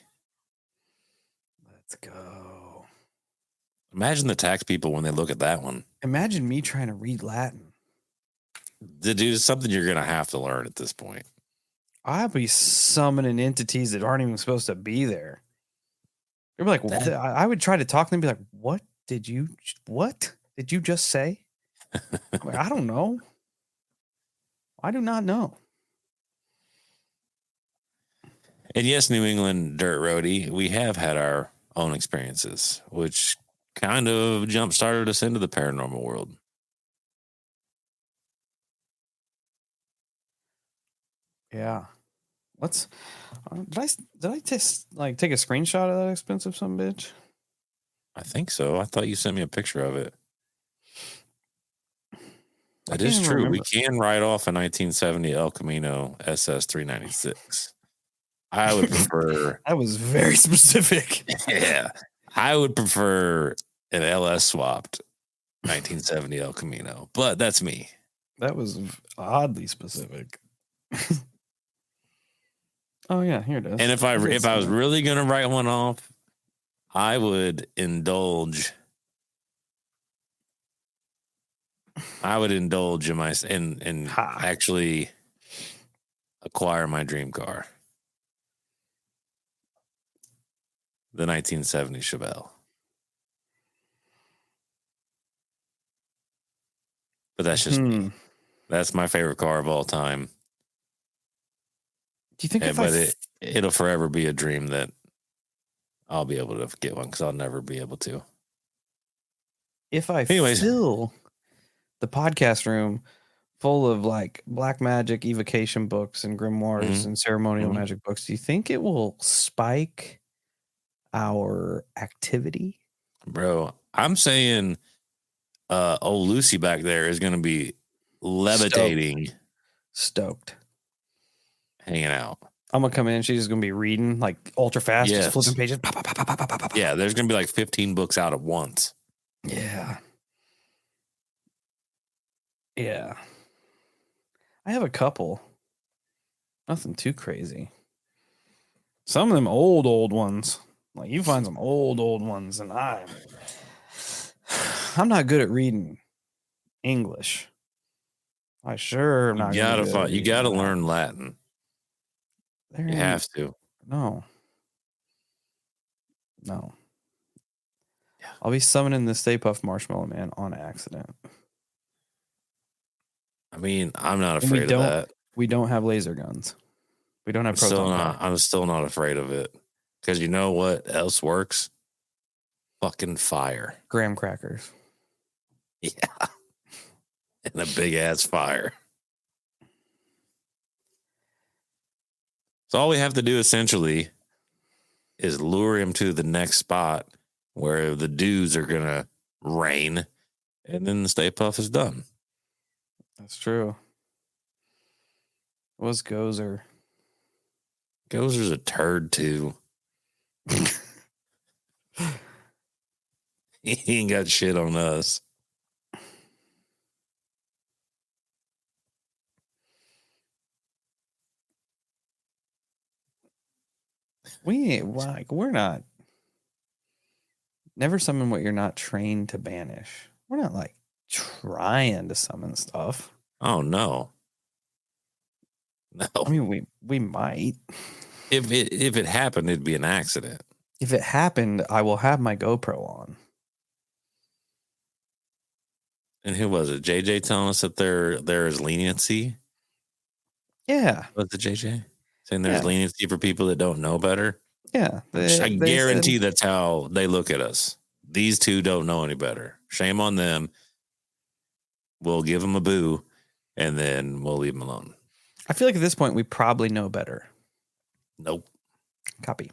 Let's go. Imagine the tax people when they look at that one. Imagine me trying to read Latin. Dude, it's something you're gonna have to learn at this point. I'll be summoning entities that aren't even supposed to be there. They're like, I would try to talk to them and be like, what did you just say? I'm like, I don't know. I do not know. And yes, New England Dirt Roadie, we have had our own experiences, which kind of jump-started us into the paranormal world. Yeah. Let's. Did I just take a screenshot of that expensive son of a bitch? I think so. I thought you sent me a picture of it. That is true. We can write off a 1970 El Camino SS 396. I would prefer. That was very specific. Yeah. I would prefer an LS swapped 1970 El Camino, but that's me. That was oddly specific. Oh yeah, here it is. And if I was really gonna write one off, I would indulge. In my and actually acquire my dream car, the 1970 Chevelle. But that's just me. That's my favorite car of all time. Do you think it'll forever be a dream that I'll be able to get one because I'll never be able to. If I fill the podcast room full of like black magic evocation books and grimoires and ceremonial magic books, do you think it will spike our activity? Bro, I'm saying old Lucy back there is going to be levitating. Stoked. Hanging out. I'm gonna come in. She's just gonna be reading like ultra fast, just flipping pages. Pop, pop, pop, pop, pop, pop, pop. Yeah, there's gonna be like 15 books out at once. Yeah. Yeah. I have a couple. Nothing too crazy. Some of them old ones. Like you find some old ones, and I'm not good at reading English. I sure am not. You gotta learn Latin. You have to. No. Yeah. I'll be summoning the Stay Puft Marshmallow Man on accident. I mean, I'm not afraid of that. We don't have laser guns. We don't have proton. I'm still not afraid of it. Because you know what else works? Fucking fire. Graham crackers. Yeah. And a big ass fire. So all we have to do essentially is lure him to the next spot where the dudes are going to rain, and then the Stay Puft is done. That's true. What's Gozer? Gozer's a turd too. He ain't got shit on us. We're not. Never summon what you're not trained to banish. We're not like trying to summon stuff. Oh no. No. I mean, we might. If it happened, it'd be an accident. If it happened, I will have my GoPro on. And who was it? JJ telling us that there is leniency? Yeah. Was it JJ? Saying there's leniency for people that don't know better? Yeah. I guarantee that's how they look at us. These two don't know any better. Shame on them. We'll give them a boo, and then we'll leave them alone. I feel like at this point, we probably know better. Nope. Copy.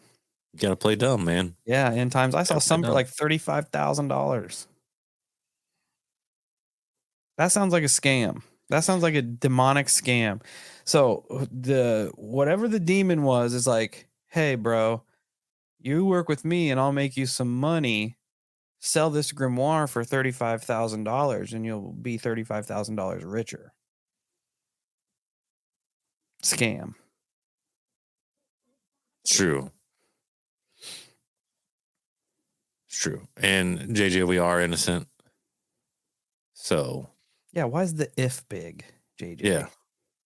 You got to play dumb, man. Yeah, in times. I saw some for like $35,000. That sounds like a scam. That sounds like a demonic scam. So whatever the demon was is like, hey, bro, you work with me and I'll make you some money. Sell this grimoire for $35,000 and you'll be $35,000 richer. Scam. True. It's true. And JJ, we are innocent. So. Yeah, why is the if big, JJ? Yeah.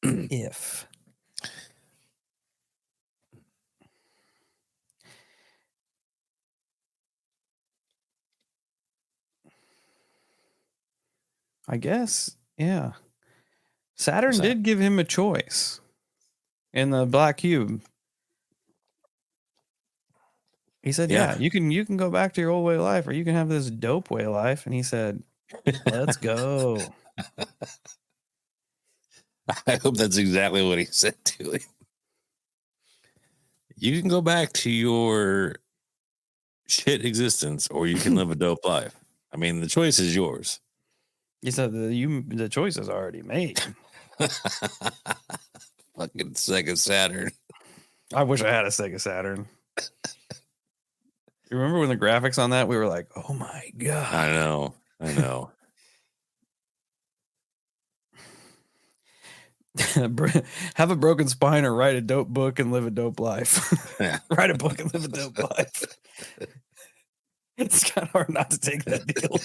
If. I guess, yeah. Saturn did give him a choice in the Black Cube. He said, yeah, you can go back to your old way of life, or you can have this dope way of life. And he said, let's go. I hope that's exactly what he said to him. You can go back to your shit existence, or you can live a dope life. I mean, the choice is yours. He said the choice is already made. Fucking Sega Saturn. I wish I had a Sega Saturn. You remember when the graphics on that, we were like, oh my God. I know. Have a broken spine or write a dope book and live a dope life. Write a book and live a dope life. It's kind of hard not to take that deal.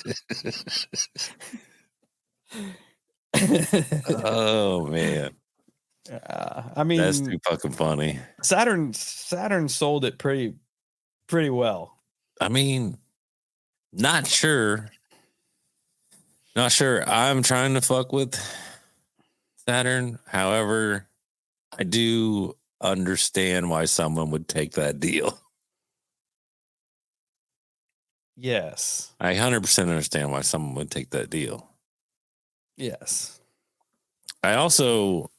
Oh man. I mean, that's too fucking funny. Saturn sold it pretty well. I mean, not sure. I'm trying to fuck with Saturn. However, I do understand why someone would take that deal. Yes. I 100% understand why someone would take that deal. Yes. I also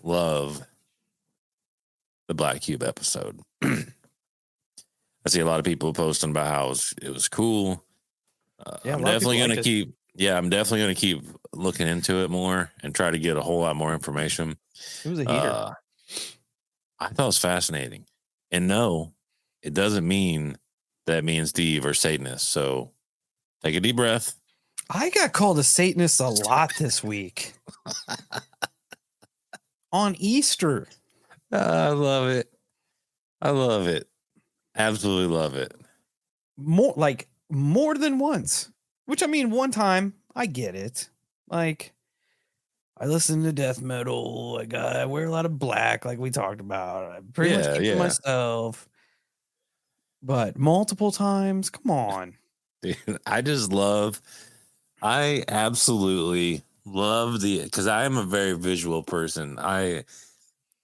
love the Black Cube episode. I see a lot of people posting about how it was cool. I'm definitely going to keep Yeah, I'm definitely going to keep looking into it more and try to get a whole lot more information. It was a heater. I thought it was fascinating. And no, it doesn't mean that me and Steve are Satanists. So take a deep breath. I got called a Satanist a lot this week. On Easter. I love it. I love it. Absolutely love it. More than once. Which, I mean, one time, I get it. Like, I listen to death metal. I wear a lot of black, like we talked about. I pretty much keep to myself. But multiple times, come on. Dude, I absolutely love because I am a very visual person.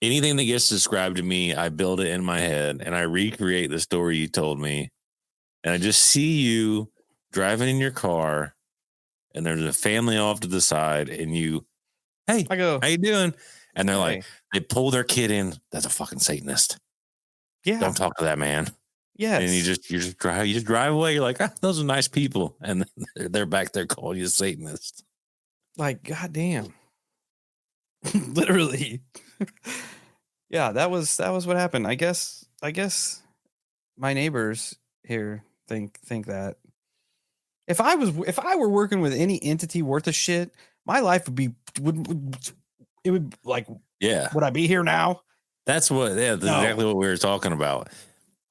Anything that gets described to me, I build it in my head and I recreate the story you told me. And I just see you driving in your car and there's a family off to the side and hey, I go, how you doing? And they're like, they pull their kid in. That's a fucking Satanist. Yeah. Don't talk to that man. Yes. And you just drive away. You're like, those are nice people. And they're back there calling you a Satanist. Like, goddamn. Literally. Yeah, that was what happened. I guess my neighbors here think that if I were working with any entity worth of shit, my life would like, yeah. Would I be here now? That's exactly what we were talking about.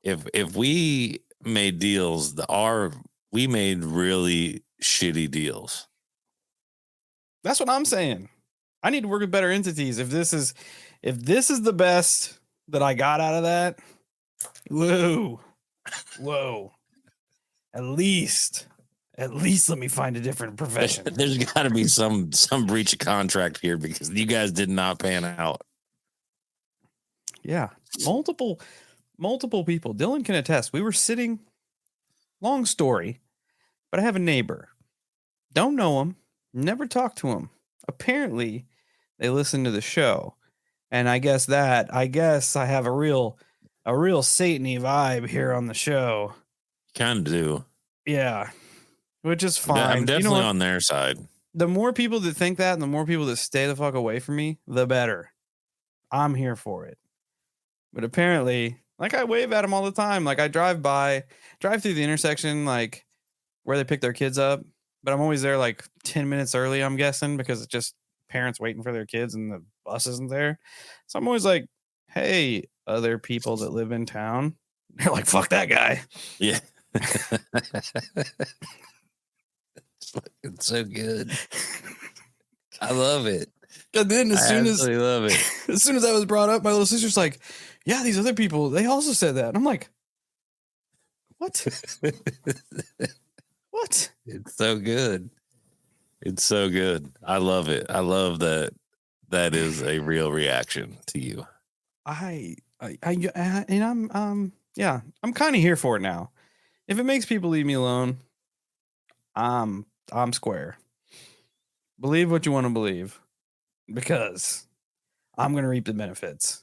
If we made deals, we made really shitty deals. That's what I'm saying. I need to work with better entities. If this is the best that I got out of that, whoa. At least let me find a different profession. There's got to be some breach of contract here because you guys did not pan out. Yeah, multiple people. Dylan can attest. We were sitting. Long story, but I have a neighbor. Don't know him. Never talked to him. Apparently, they listen to the show, and I guess I have a real Satan-y vibe here on the show. Kind of do. Yeah, which is fine. I'm definitely on their side. The more people that think that, and the more people that stay the fuck away from me, the better. I'm here for it. But apparently, like, I wave at them all the time. Like, I drive through the intersection, like where they pick their kids up, but I'm always there like 10 minutes early, I'm guessing, because it's just parents waiting for their kids and the bus isn't there. So I'm always like, hey, other people that live in town. They're like, fuck that guy. Yeah. It's so good. I love it. And then as soon as I was brought up, my little sister's like, yeah, these other people, they also said that. And I'm like, what? What? It's so good. It's so good. I love it. I love that is a real reaction to you. I'm kind of here for it now. If it makes people leave me alone, I'm square. Believe what you want to believe, because I'm going to reap the benefits.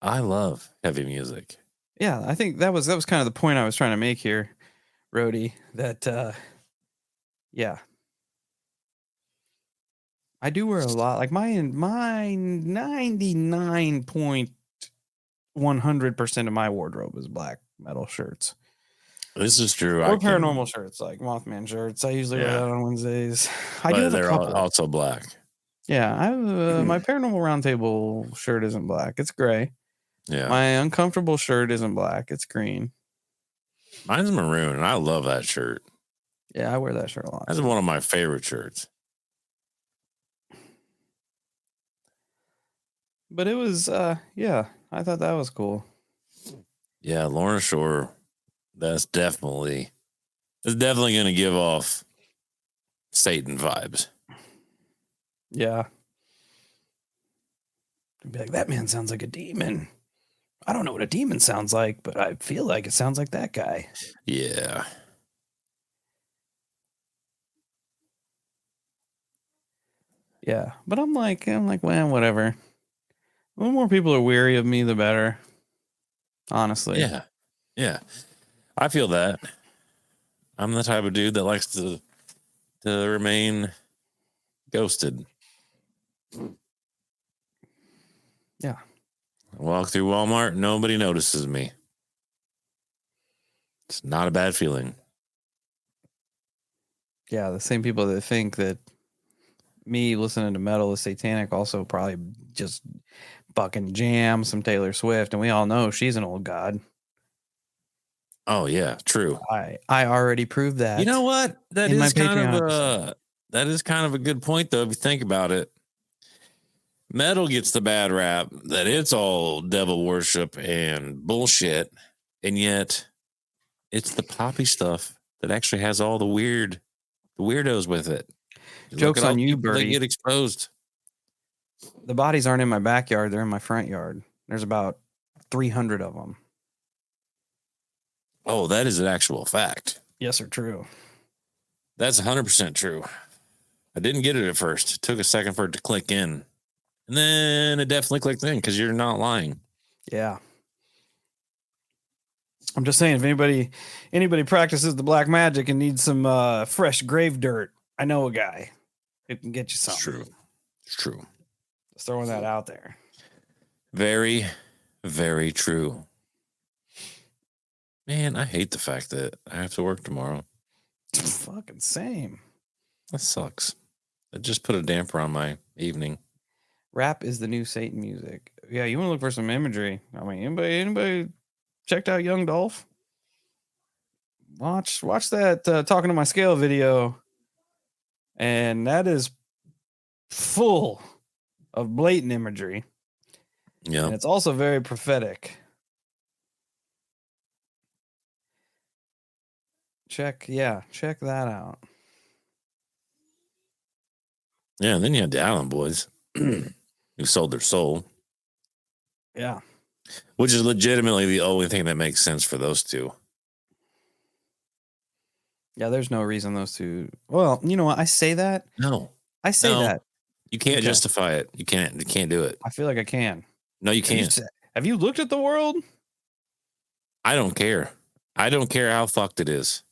I love heavy music. Yeah, I think that was kind of the point I was trying to make here, Rody, that yeah. I do wear a lot. Like my 99.100% of my wardrobe is black metal shirts. This is true. Or paranormal shirts, like Mothman shirts. I usually wear that on Wednesdays. But they're also black. Yeah, I have my Paranormal Roundtable shirt isn't black. It's gray. Yeah. My Uncomfortable shirt isn't black. It's green. Mine's maroon, and I love that shirt. Yeah, I wear that shirt a lot. That's one of my favorite shirts. But it was, yeah, I thought that was cool. Yeah, Lorna Shore, that's definitely going to give off Satan vibes. Yeah. Be like, that man sounds like a demon. I don't know what a demon sounds like, but I feel like it sounds like that guy. Yeah. Yeah, but I'm like, well, whatever. The more people are weary of me, the better. Honestly. Yeah. Yeah. I feel that. I'm the type of dude that likes to remain ghosted. Yeah. I walk through Walmart, nobody notices me. It's not a bad feeling. Yeah, the same people that think that me listening to metal is satanic also probably just fucking jam some Taylor Swift, and we all know she's an old god. Oh yeah, true. I already proved that. You know what? That in my is kind Patreon of episode. that is kind of a good point though if you think about it. Metal gets the bad rap that it's all devil worship and bullshit, and yet it's the poppy stuff that actually has all the weirdos with it. Joke's on you, They Birdie. get exposed. The bodies aren't in my backyard; they're in my front yard. There's about 300 of them. Oh, that is an actual fact. Yes, sir. True. That's 100% true. I didn't get it at first. It took a second for it to click in. And then it definitely clicked in because you're not lying. Yeah. I'm just saying, if anybody practices the black magic and needs some fresh grave dirt, I know a guy who can get you something. It's true. It's true. Just throwing that out there. Very, very true. Man, I hate the fact that I have to work tomorrow. Fucking same. That sucks. It just put a damper on my evening. Rap is the new Satan music. Yeah, you want to look for some imagery. I mean, anybody checked out Young Dolph? Watch that Talking to My Scale video. And that is full of blatant imagery. Yeah. And it's also very prophetic. Check that out. Yeah, and then you had the Island Boys who sold their soul. Yeah. Which is legitimately the only thing that makes sense for those two. Yeah, there's no reason those two. Well, you know what? I say that. No. I say that. You can't justify it. You can't do it. I feel like I can. No, you can't. Have you looked at the world? I don't care. I don't care how fucked it is.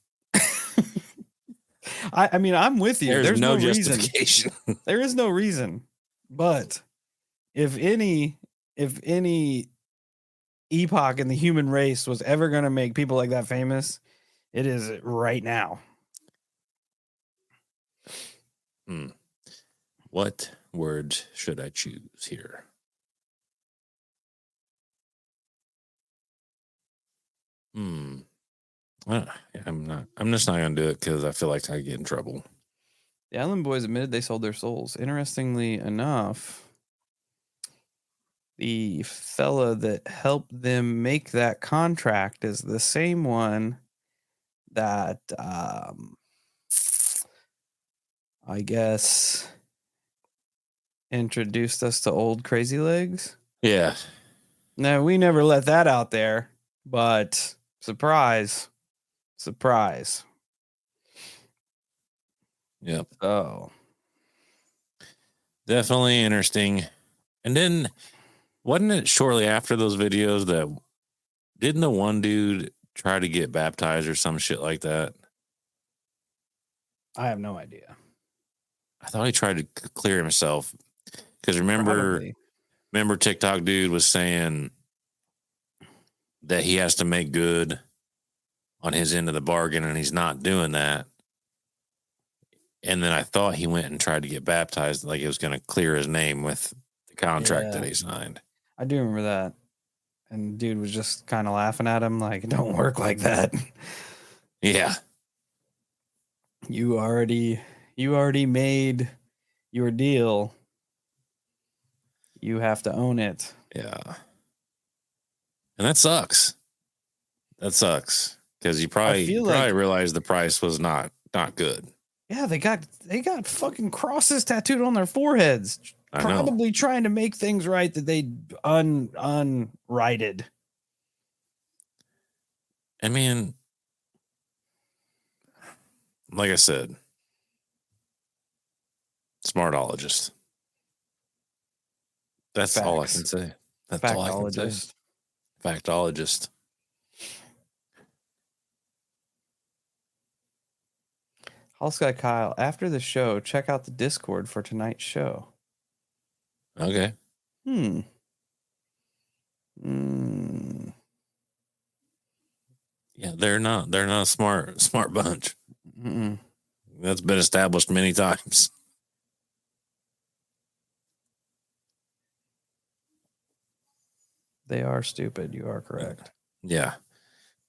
I mean, I'm with you. There's no justification. There is no reason. But if any epoch in the human race was ever going to make people like that famous, it is right now. What words should I choose here? I'm just not gonna do it because I feel like I get in trouble. The Island Boys admitted they sold their souls. Interestingly enough, the fella that helped them make that contract is the same one that I guess introduced us to Old Crazy Legs. Yeah. Now, we never let that out there, but surprise. Yep. Oh. Definitely interesting. And then, wasn't it shortly after those videos that didn't the one dude try to get baptized or some shit like that? I have no idea. I thought he tried to clear himself because remember TikTok dude was saying that he has to make good on his end of the bargain and he's not doing that. And then I thought he went and tried to get baptized, like it was going to clear his name with the contract that he signed. I do remember that. And dude was just kind of laughing at him like, it don't work like that. Yeah. You already made your deal. You have to own it. Yeah. And that sucks. Because you probably realized the price was not good. Yeah, they got fucking crosses tattooed on their foreheads. Probably trying to make things right that they unrighted. I mean, like I said, smartologist. That's all I can say. That's all I can say. Factologist. Holosky Kyle, after the show, check out the Discord for tonight's show. Okay. Yeah, they're not a smart bunch. Mm-mm. That's been established many times. They are stupid. You are correct. Yeah.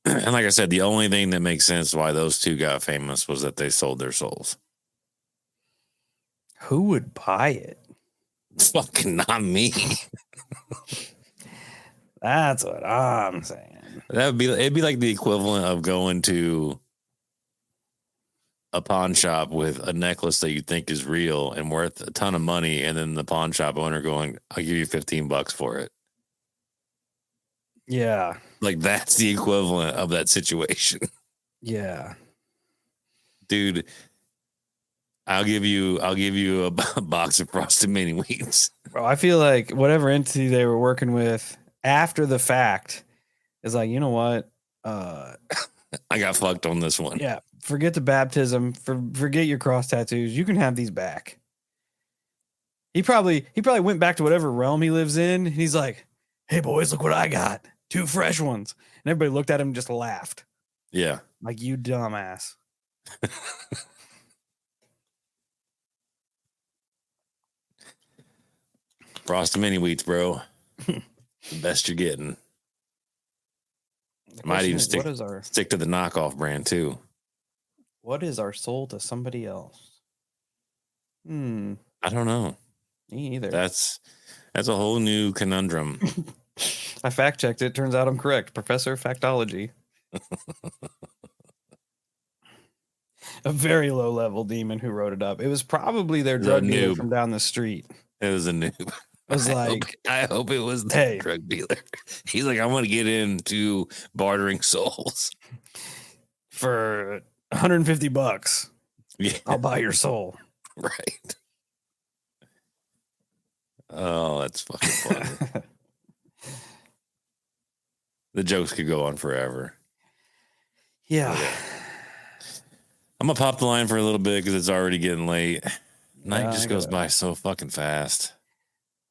And like I said, the only thing that makes sense why those two got famous was that they sold their souls. Who would buy it? Fucking not me. That's what I'm saying. It'd be like the equivalent of going to a pawn shop with a necklace that you think is real and worth a ton of money, and then the pawn shop owner going, "I'll give you $15 for it." Yeah. Like that's the equivalent of that situation. Yeah. Dude, I'll give you a box of frosted mini wheats. Bro, I feel like whatever entity they were working with after the fact is like, you know what? I got fucked on this one. Yeah. Forget the baptism. Forget your cross tattoos. You can have these back. He probably went back to whatever realm he lives in. And he's like, hey boys, look what I got. 2 fresh ones. And everybody looked at him and just laughed. Yeah. Like, you dumbass. Frosted mini wheats, bro. The best you're getting. Might even stick to the knockoff brand too. What is our soul to somebody else? I don't know. Me either. That's a whole new conundrum. I fact checked it. Turns out I'm correct. Professor of Factology. A very low level demon who wrote it up. It was probably their drug dealer from down the street. It was a noob. I was like, I hope it was the drug dealer. He's like, I want to get into bartering souls for $150. Yeah, I'll buy your soul. Right. Oh, that's fucking funny. The jokes could go on forever. Yeah. I'm gonna pop the line for a little bit because it's already getting late. Night just goes by so fucking fast.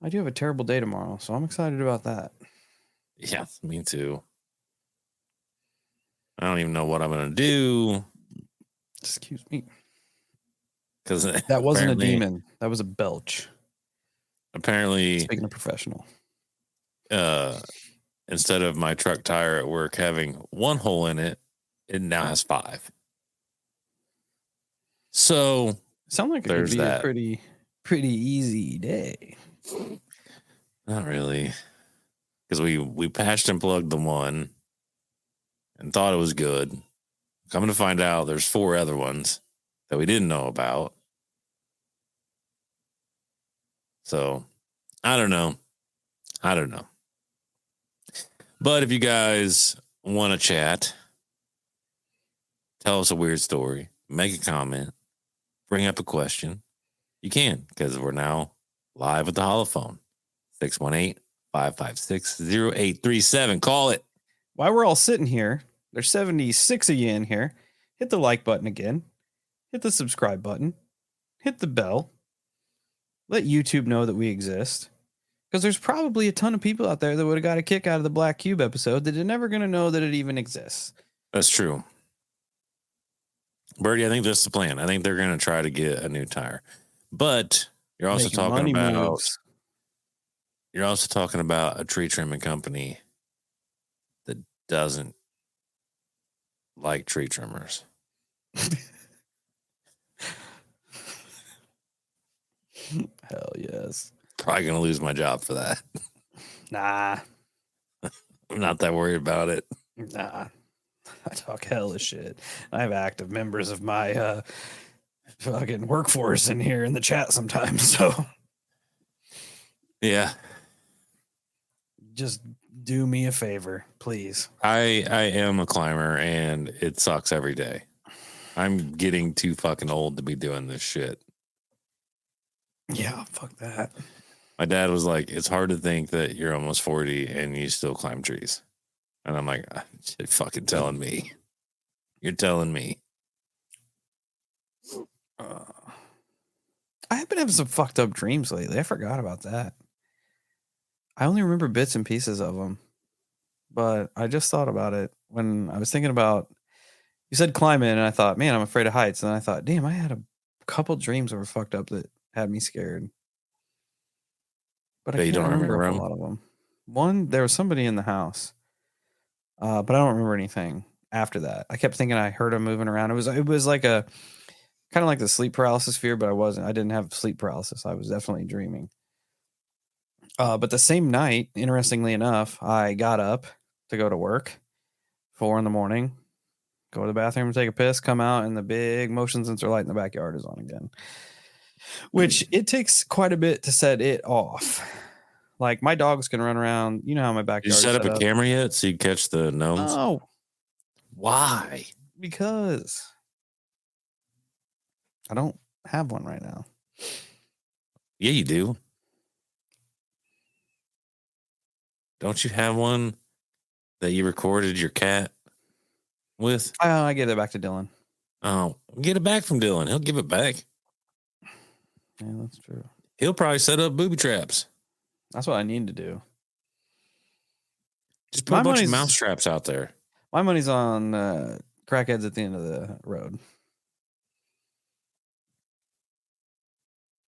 I do have a terrible day tomorrow, so I'm excited about that. Yeah, me too. I don't even know what I'm gonna do. Excuse me. Because that wasn't a demon. That was a belch. Apparently, speaking of professional. Instead of my truck tire at work having 1 hole in it, it now has 5. So sound like it could be a pretty easy day. Not really, because we patched and plugged the one and thought it was good. Coming to find out, there's 4 other ones that we didn't know about. So I don't know. But if you guys want to chat, tell us a weird story, make a comment, bring up a question, you can, because we're now live with the holophone. 618-556-0837. Call it. While we're all sitting here, there's 76 of you in here. Hit the like button again. Hit the subscribe button. Hit the bell. Let YouTube know that we exist. Because there's probably a ton of people out there that would have got a kick out of the Black Cube episode that are never going to know that it even exists. That's true. Birdie, I think that's the plan. I think they're going to try to get a new tire. But you're also talking about a tree trimming company that doesn't like tree trimmers. Hell yes. Probably going to lose my job for that. Nah. I'm not that worried about it. Nah. I talk hella shit. I have active members of my fucking workforce in here in the chat sometimes, so yeah. Just do me a favor, please. I am a climber and it sucks every day. I'm getting too fucking old to be doing this shit. Yeah, fuck that. My dad was like, it's hard to think that you're almost 40 and you still climb trees. And I'm like, you're fucking telling me. You're telling me. I have been having some fucked up dreams lately. I forgot about that. I only remember bits and pieces of them, but I just thought about it when I was thinking about. You said climbing, and I thought, man, I'm afraid of heights. And then I thought, damn, I had a couple dreams that were fucked up that had me scared. But I You can't don't remember a remember whole lot of them. One, there was somebody in the house, but I don't remember anything after that. I kept thinking I heard him moving around. It was like a kind of like the sleep paralysis fear, but I wasn't. I didn't have sleep paralysis. I was definitely dreaming. But the same night, interestingly enough, I got up to go to work, 4 a.m, go to the bathroom, take a piss, come out, and the big motion sensor light in the backyard is on again. Which it takes quite a bit to set it off. Like my dogs can run around. You know how my backyard Did you set is up a camera yet so you catch the gnomes? Oh, why? Because I don't have one right now. Yeah, you do. Don't you have one that you recorded your cat with? I gave it back to Dylan. Oh, get it back from Dylan. He'll give it back. Yeah, that's true. He'll probably set up booby traps. That's what I need to do. Just put a bunch of mouse traps out there. My money's on crackheads at the end of the road.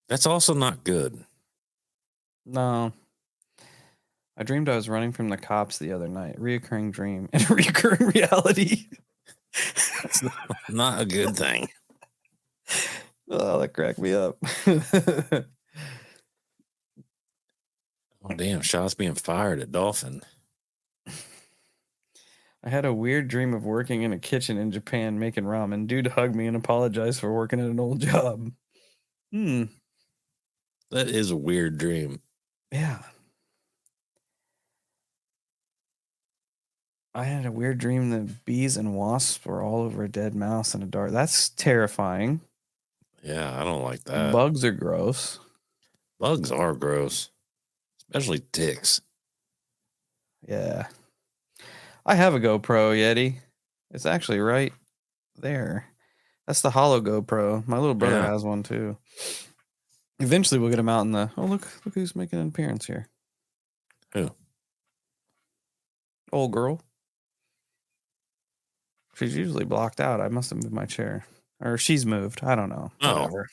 That's also not good. No. I dreamed I was running from the cops the other night. Reoccurring dream and reoccurring reality. That's not a good thing. Oh, that cracked me up. Oh, damn. Shots being fired at Dolphin. I had a weird dream of working in a kitchen in Japan making ramen. Dude hugged me and apologized for working at an old job. That is a weird dream. Yeah. I had a weird dream that bees and wasps were all over a dead mouse in a dark. That's terrifying. Yeah, I don't like that. Bugs are gross. Bugs are gross, especially ticks. Yeah. I have a GoPro, Yeti. It's actually right there. That's the Holo GoPro. My little brother has one too. Eventually we'll get him out in the... Oh, look who's making an appearance here. Who? Old girl. She's usually blocked out. I must have moved my chair. Or she's moved. I don't know. Oh. Whatever.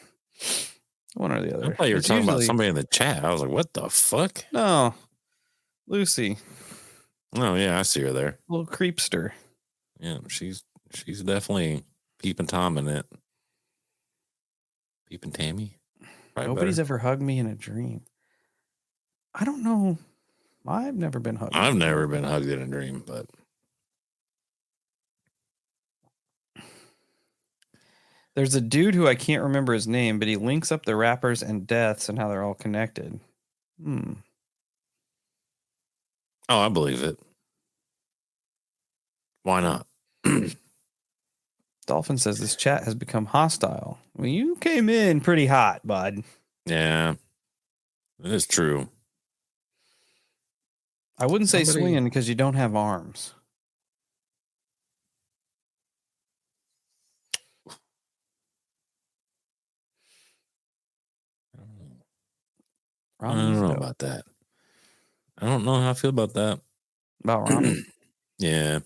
One or the other. I thought you were talking about somebody in the chat. I was like, what the fuck? No. Lucy. Oh, yeah, I see her there. Little creepster. Yeah, she's definitely peeping Tom in it. Peeping Tammy? Probably Nobody's ever hugged me in a dream. I don't know. I've never been hugged. I've never been hugged in a dream, but... There's a dude who I can't remember his name, but he links up the rappers and deaths and how they're all connected. Oh, I believe it. Why not? Dolphin says this chat has become hostile. Well, you came in pretty hot, bud. Yeah, it is true. I wouldn't say swinging because you don't have arms. I don't know about that. I don't know how I feel about that. About ramen? Yeah.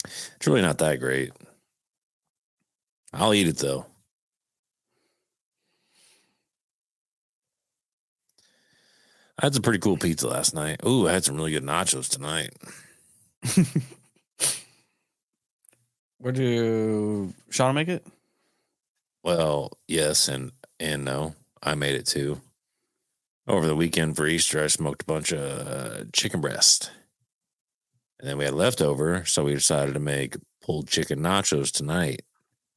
It's really not that great. I'll eat it, though. I had some pretty cool pizza last night. Ooh, I had some really good nachos tonight. Where'd Sean make it? Well, yes and no. I made it too. Over the weekend for Easter, I smoked a bunch of chicken breast. And then we had leftover, so we decided to make pulled chicken nachos tonight.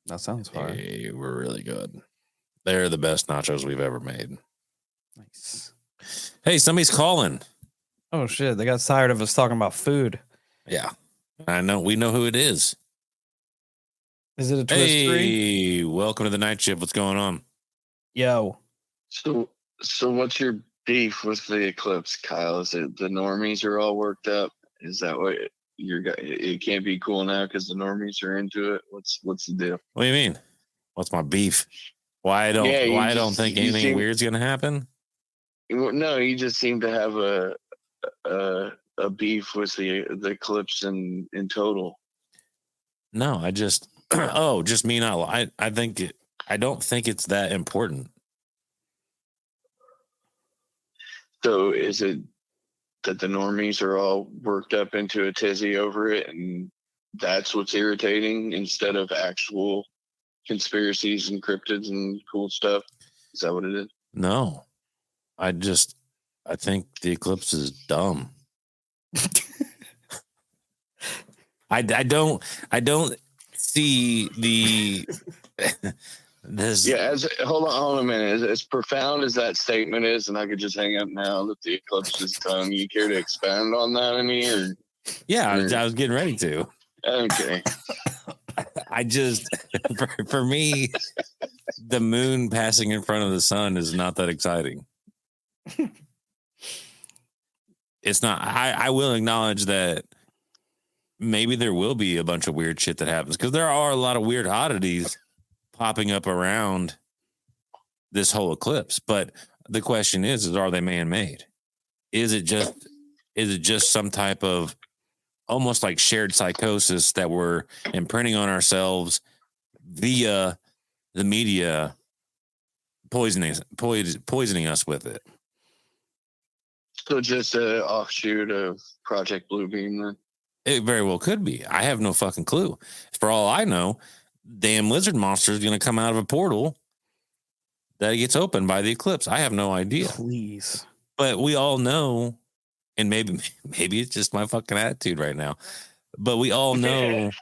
That sounds fire. They were really good. They're the best nachos we've ever made. Nice. Hey, somebody's calling. Oh, shit. They got tired of us talking about food. Yeah. I know. We know who it is. Is it a twist? Hey, welcome to the night shift. What's going on? Yo. So what's your beef with the eclipse, Kyle? Is it the normies are all worked up? Is that what it can't be cool now because the normies are into it? What's the deal? What do you mean? What's my beef? Why I don't think anything weird's gonna happen? No, you just seem to have a beef with the eclipse in total. No, I just just me not. I don't think it's that important. So is it that the normies are all worked up into a tizzy over it, and that's what's irritating instead of actual conspiracies and cryptids and cool stuff? Is that what it is? No, I think the eclipse is dumb. I don't see the this. Yeah, hold on a minute. As profound as that statement is, and I could just hang up now that the eclipse is done. You care to expand on that any? Or yeah, I was getting ready to. Okay. I just for me, the moon passing in front of the sun is not that exciting. It's not. I will acknowledge that maybe there will be a bunch of weird shit that happens, because there are a lot of weird oddities popping up around this whole eclipse. But the question is are they man-made? Is it just some type of almost like shared psychosis that we're imprinting on ourselves via the media poisoning us with it? So just an offshoot of Project Bluebeam then? It very well could be. I have no fucking clue. For all I know, damn lizard monster is going to come out of a portal that gets opened by the eclipse. I have no idea. Please. But we all know, and maybe it's just my fucking attitude right now, but we all know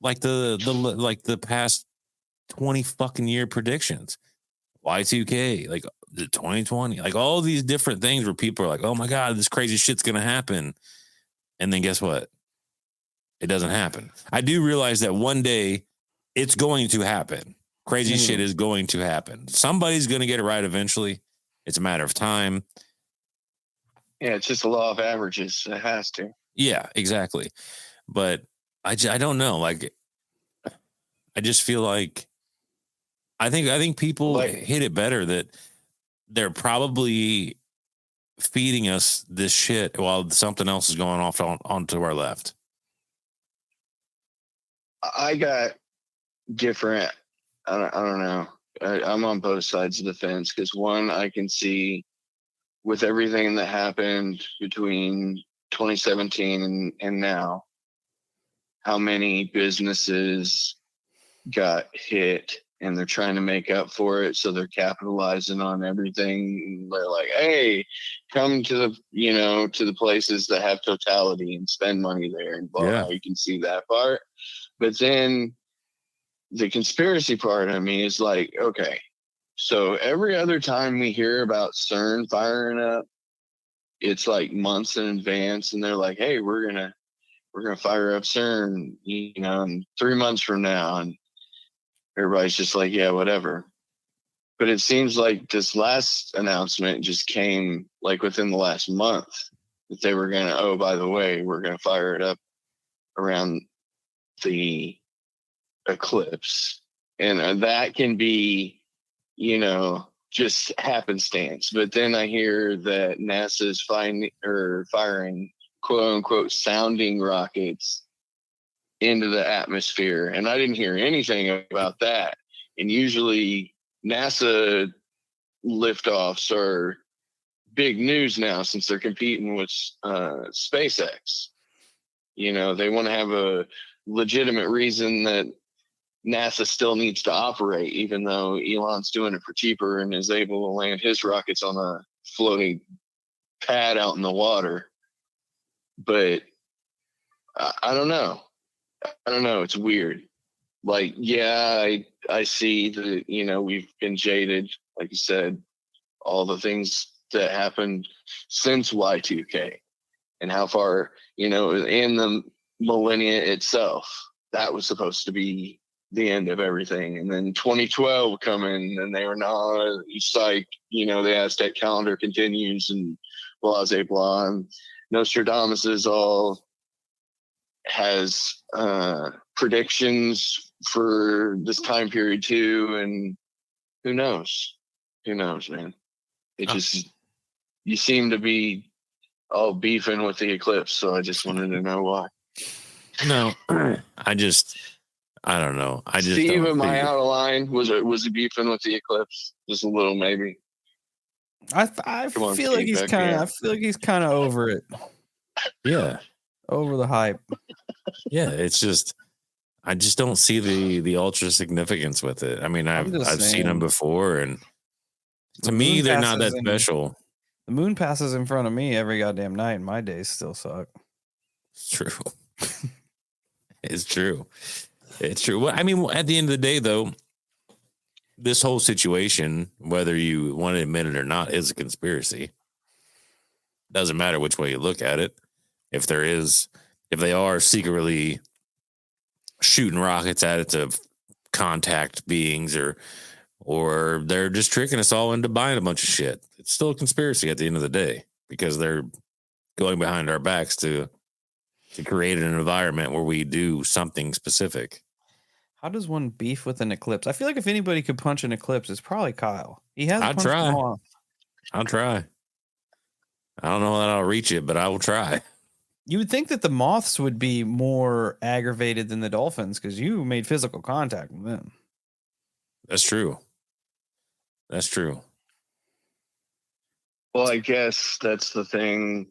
like the past 20 fucking year predictions. Y2K, like the 2020, like all these different things where people are like, oh my God, this crazy shit's going to happen. And then guess what? It doesn't happen. I do realize that one day it's going to happen. Crazy shit is going to happen. Somebody's going to get it right eventually. It's a matter of time. Yeah, it's just a law of averages. It has to. Yeah, exactly. But I don't know. Like, I just feel like I think people hit it better that they're probably feeding us this shit while something else is going off onto our left. I got different. I don't know. I'm on both sides of the fence, because one, I can see with everything that happened between 2017 and now, how many businesses got hit and they're trying to make up for it. So they're capitalizing on everything. They're like, hey, come to the places that have totality and spend money there, and blah. Yeah. You can see that part. But then the conspiracy part of me is like, okay, so every other time we hear about CERN firing up, it's like months in advance, and they're like, hey, we're gonna fire up CERN, in 3 months from now. And everybody's just like, yeah, whatever. But it seems like this last announcement just came like within the last month that they were going to, oh, by the way, we're going to fire it up around the eclipse. And that can be, just happenstance. But then I hear that NASA's firing quote unquote sounding rockets into the atmosphere. And I didn't hear anything about that. And usually NASA liftoffs are big news now, since they're competing with SpaceX. They want to have a legitimate reason that NASA still needs to operate, even though Elon's doing it for cheaper and is able to land his rockets on a floating pad out in the water. But I don't know. It's weird. Like, yeah, I see that, we've been jaded, like you said, all the things that happened since Y2K and how far, in the millennia itself, that was supposed to be the end of everything. And then 2012 coming, and they were not psyched, the Aztec calendar continues and blah, blah, blah. And Nostradamus is all has predictions for this time period too, and who knows, man. It just, you seem to be all beefing with the eclipse, so I just wanted to know why. No, I don't know. I just Steve, don't am I see it. out of line? Was he beefing with the eclipse? Just a little, maybe. I Come on, feel like Steve, he's back me kind of. up. I feel like he's kind of over it, Yeah, over the hype. yeah. It's just, I just don't see the ultra significance with it. I mean, I'm just I've seen them saying. before, and The to me, moon they're not that passes in- special. The moon passes in front of me every goddamn night, and my days still suck. It's true. It's true. It's true. Well, I mean, at the end of the day, though, this whole situation, whether you want to admit it or not, is a conspiracy. Doesn't matter which way you look at it. If they are secretly shooting rockets at it to contact beings, or they're just tricking us all into buying a bunch of shit, it's still a conspiracy at the end of the day, because they're going behind our backs to create an environment where we do something specific. How does one beef with an eclipse? I feel like if anybody could punch an eclipse, it's probably Kyle. He has I'll punched try. them off. I'll try. I don't know that I'll reach it, but I will try. You would think that the moths would be more aggravated than the dolphins because you made physical contact with them. That's true. That's true. Well, I guess that's the thing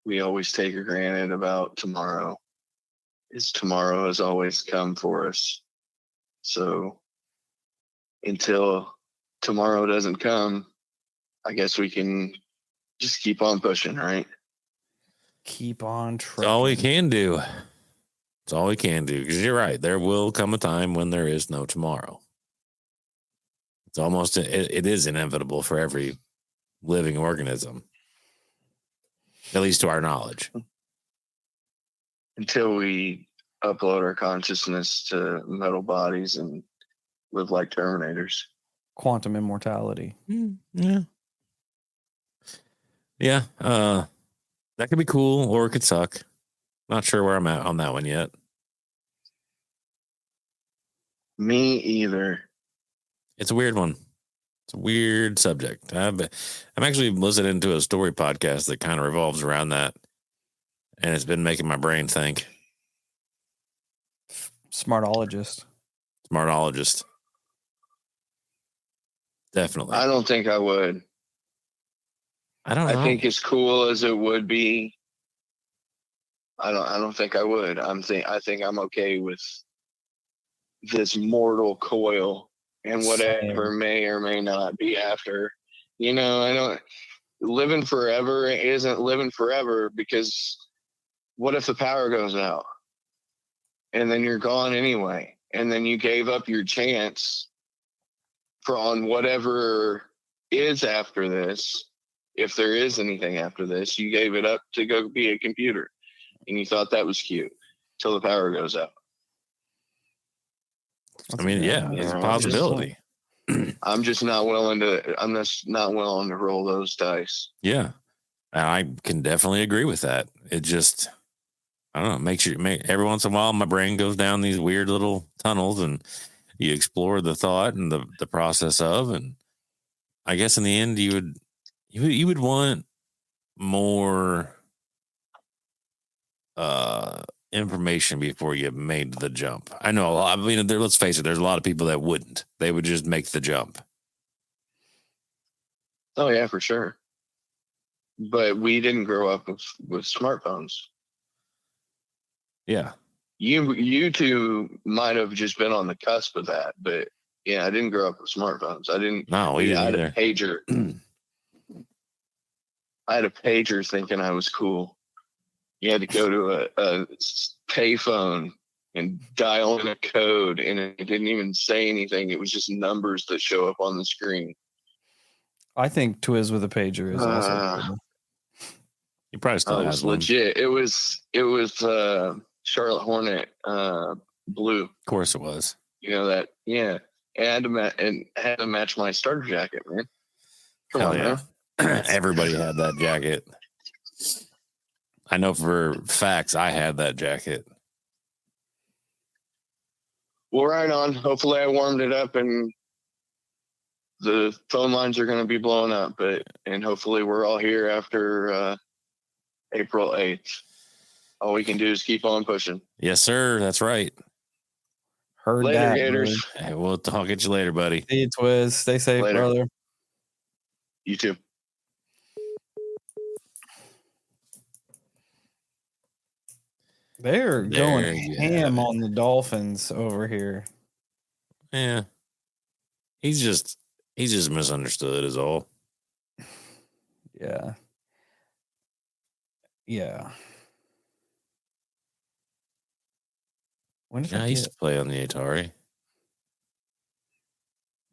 we always take for granted about tomorrow, is tomorrow has always come for us. So until tomorrow doesn't come, I guess we can just keep on pushing, right? Keep on trucking. It's all we can do. It's all we can do. Because you're right. There will come a time when there is no tomorrow. It's almost, it is inevitable for every living organism, at least to our knowledge. Until we upload our consciousness to metal bodies and live like Terminators. Quantum immortality. Yeah. Yeah. That could be cool, or it could suck. Not sure where I'm at on that one yet. Me either. It's a weird one. It's a weird subject. I'm actually listening to a story podcast that kind of revolves around that, and it's been making my brain think. Smartologist. Definitely. I don't think I would. I don't know. I think as cool as it would be, I don't think I would. I think I'm okay with this mortal coil and whatever may or may not be after. I don't, living forever isn't living forever, because what if the power goes out and then you're gone anyway, and then you gave up your chance on whatever is after this. If there is anything after this, you gave it up to go be a computer, and you thought that was cute till the power goes out. I mean, yeah, it's a possibility. I'm just not willing to roll those dice. Yeah, I can definitely agree with that. It just, I don't know, every once in a while my brain goes down these weird little tunnels, and you explore the thought and the process of, and I guess in the end you would want more information before you made the jump. I know a lot. I mean, let's face it, there's a lot of people that wouldn't. They would just make the jump. Oh yeah, for sure. But we didn't grow up with smartphones. Yeah. You two might have just been on the cusp of that, but yeah, I didn't grow up with smartphones. I didn't. No, we didn't either. I had a pager. I had a pager thinking I was cool. You had to go to a payphone and dial in a code, and it didn't even say anything. It was just numbers that show up on the screen. I think Twiz with a pager is also cool. You probably still have one. Legit. It was Charlotte Hornet blue. Of course it was. That, yeah. And had to match my starter jacket, man. Come on, yeah. Everybody had that jacket. I know for facts I had that jacket. we'll ride on. Hopefully I warmed it up and the phone lines are going to be blowing up, and hopefully we're all here after April 8th. All we can do is keep on pushing. Yes, sir. That's right. Heard Later, that, Gators. Hey, we'll talk at you later, buddy. See you, Twiz. Stay safe, Later. brother. You too. They're There going you ham have it. on the Dolphins over here. Yeah. He's just misunderstood is all. Yeah. Yeah. When did Yeah, I used to play on the Atari.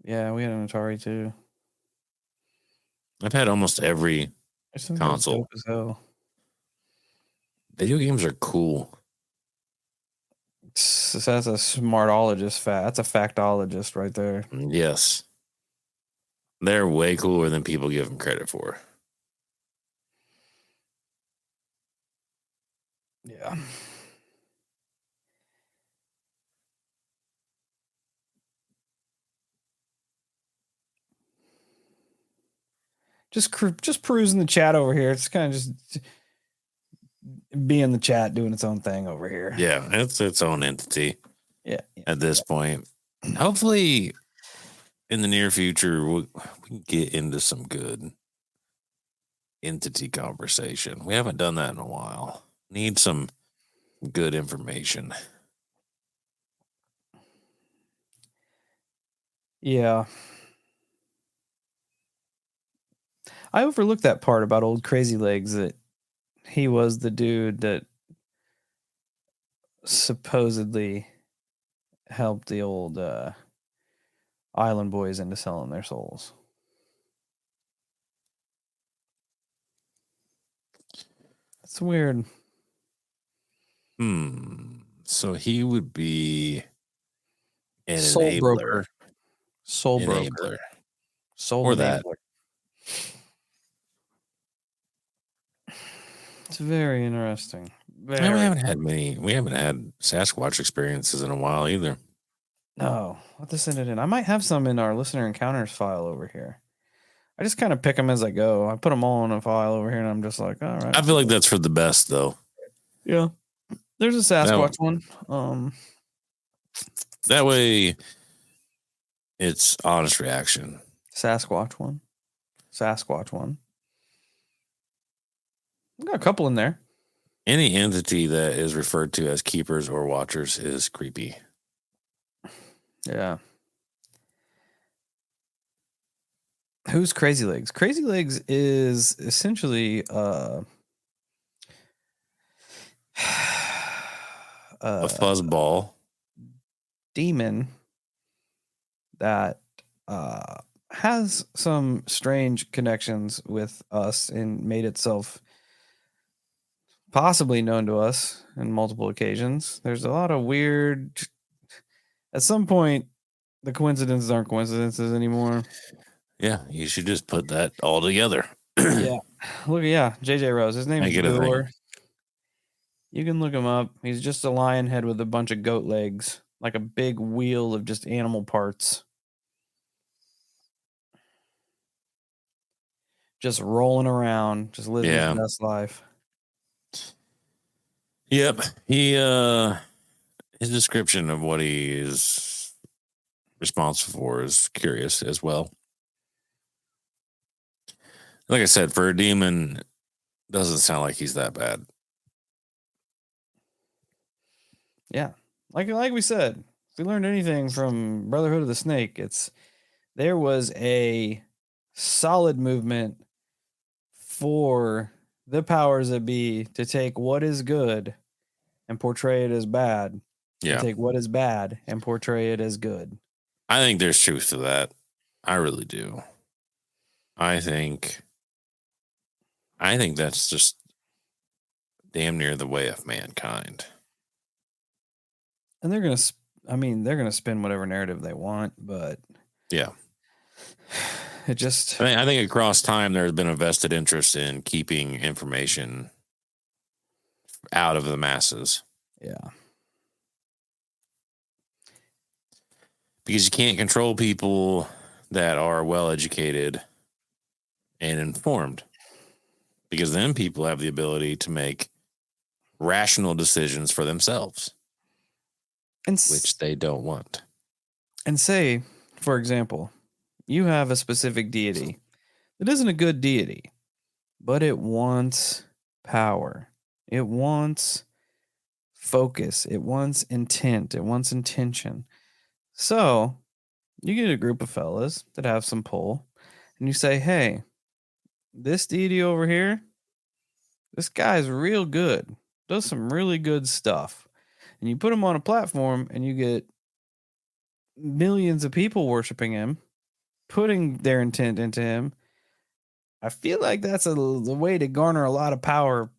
Yeah, we had an Atari too. I've had almost every It's console. dope as hell. Video games are cool. That's a smartologist fact. That's a factologist right there. Yes. They're way cooler than people give them credit for. Yeah. Just perusing the chat over here. It's kind of just be in the chat doing its own thing over here. Yeah, it's its own entity. Yeah. At this point. Hopefully in the near future we can get into some good entity conversation. We haven't done that in a while. Need some good information. Yeah. I overlooked that part about old Crazy Legs, that he was the dude that supposedly helped the old Island Boys into selling their souls. That's weird. So he would be an Soul enabler. broker. Soul enabler. broker. Soul Or enabler. that. It's very interesting. We haven't had Sasquatch experiences in a while either. No, I'll have to send it in. I might have some in our listener encounters file over here. I just kind of pick them as I go. I put them all in a file over here, and I'm just like, all right. I feel like that's for the best, though. Yeah. There's a Sasquatch one. That way, it's honest reaction. Sasquatch one. I've got a couple in there. Any entity that is referred to as keepers or watchers is creepy. Yeah. Who's Crazy Legs? Crazy Legs is essentially A fuzzball demon that has some strange connections with us and made itself possibly known to us on multiple occasions. There's a lot of weird. At some point, the coincidences aren't coincidences anymore. Yeah, you should just put that all together. Yeah. Look, JJ Rose. His name is Make it a thing. Brewer. You can look him up. He's just a lion head with a bunch of goat legs, like a big wheel of just animal parts. Just rolling around, just living his best life. Yep. His description of what he is responsible for is curious as well. Like I said, for a demon, doesn't sound like he's that bad. Yeah. Like we said, if we learned anything from Brotherhood of the Snake, there was a solid movement for the powers that be to take what is good and portray it as bad. Yeah. To take what is bad and portray it as good. I think there's truth to that. I really do. I think that's just damn near the way of mankind. And they're going to spin whatever narrative they want, but yeah. It just I think across time there has been a vested interest in keeping information out of the masses. Yeah. Because you can't control people that are well-educated and informed. Because then people have the ability to make rational decisions for themselves, which they don't want. And say, for example, you have a specific deity that isn't a good deity, but it wants power. It wants focus. It wants intent. It wants intention. So you get a group of fellas that have some pull, and you say, hey, this deity over here, this guy's real good, does some really good stuff. And you put him on a platform, and you get millions of people worshiping him, putting their intent into him. I feel like that's the way to garner a lot of power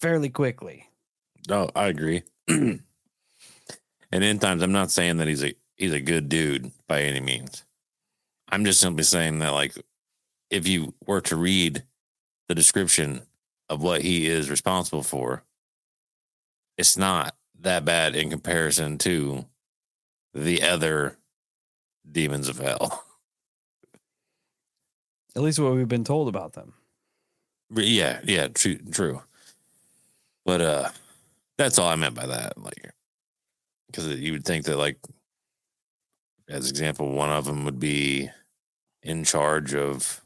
fairly quickly. Oh, I agree. And in times, I'm not saying that he's a good dude by any means. I'm just simply saying that, like, if you were to read the description of what he is responsible for, it's not that bad in comparison to the other demons of hell. At least what we've been told about them. Yeah, true. But that's all I meant by that. Like, because you would think that, like, as example, one of them would be in charge of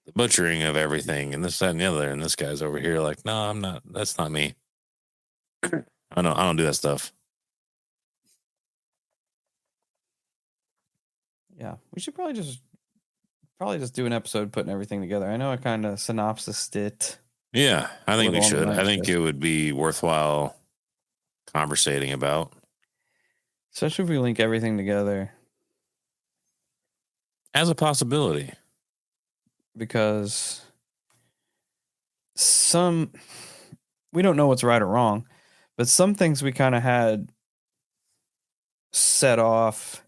the butchering of everything and this, that, and the other. And this guy's over here like, no, I'm not. That's not me. I don't do that stuff. Yeah, we should probably just do an episode putting everything together. I know I kind of synopsised it. Yeah, I think we should. I think it would be worthwhile conversating about. Especially if we link everything together. As a possibility. Because we don't know what's right or wrong, but some things we kind of had set off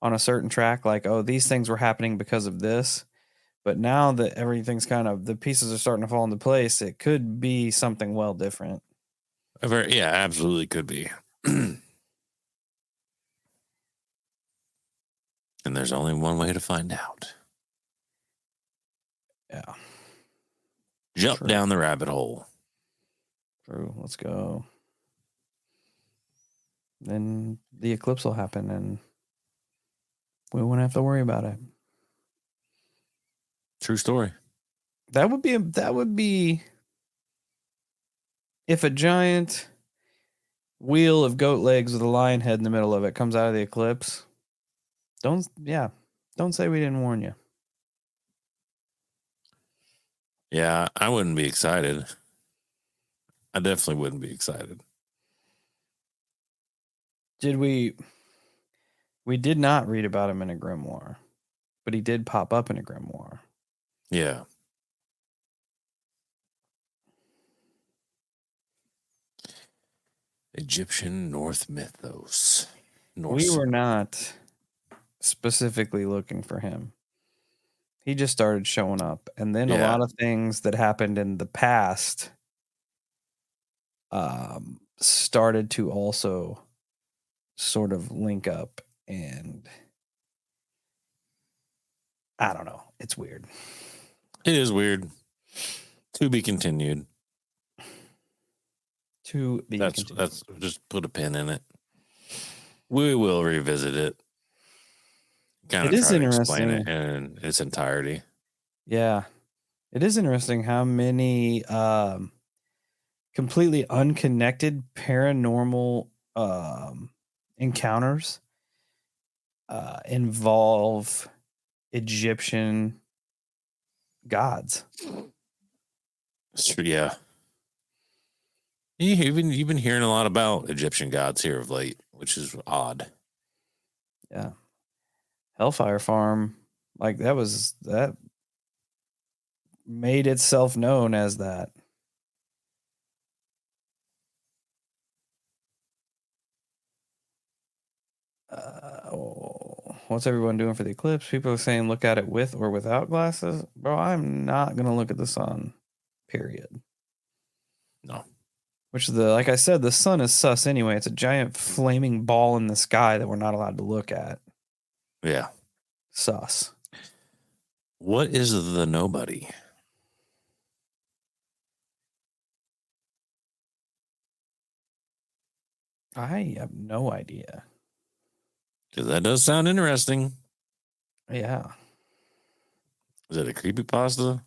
on a certain track, like, oh, these things were happening because of this. But now that everything's the pieces are starting to fall into place, it could be something well different. Yeah, absolutely could be. And there's only one way to find out. Yeah. Jump down the rabbit hole. True. Let's go. Then the eclipse will happen and we won't have to worry about it. True story. That would be if a giant wheel of goat legs with a lion head in the middle of it comes out of the eclipse. Don't say we didn't warn you. Yeah, I wouldn't be excited. I definitely wouldn't be excited. We did not read about him in a grimoire, but he did pop up in a grimoire. Yeah. Egyptian North mythos. We were not specifically looking for him. He just started showing up. And then a lot of things that happened in the past started to also sort of link up. And I don't know. It's weird. It is weird. To be continued. That's just put a pin in it. We will revisit it. It is interesting. Explain it in its entirety. Yeah. It is interesting how many completely unconnected paranormal encounters involve Egyptian gods. Yeah. You've been hearing a lot about Egyptian gods here of late, which is odd. Yeah. Hellfire Farm, like that made itself known as that. What's everyone doing for the eclipse? People are saying look at it with or without glasses. Bro, I'm not going to look at the sun, period. No. Which like I said, the sun is sus anyway. It's a giant flaming ball in the sky that we're not allowed to look at. Yeah. Sus. What is the nobody? I have no idea. Because that does sound interesting. Yeah. Is it a creepypasta?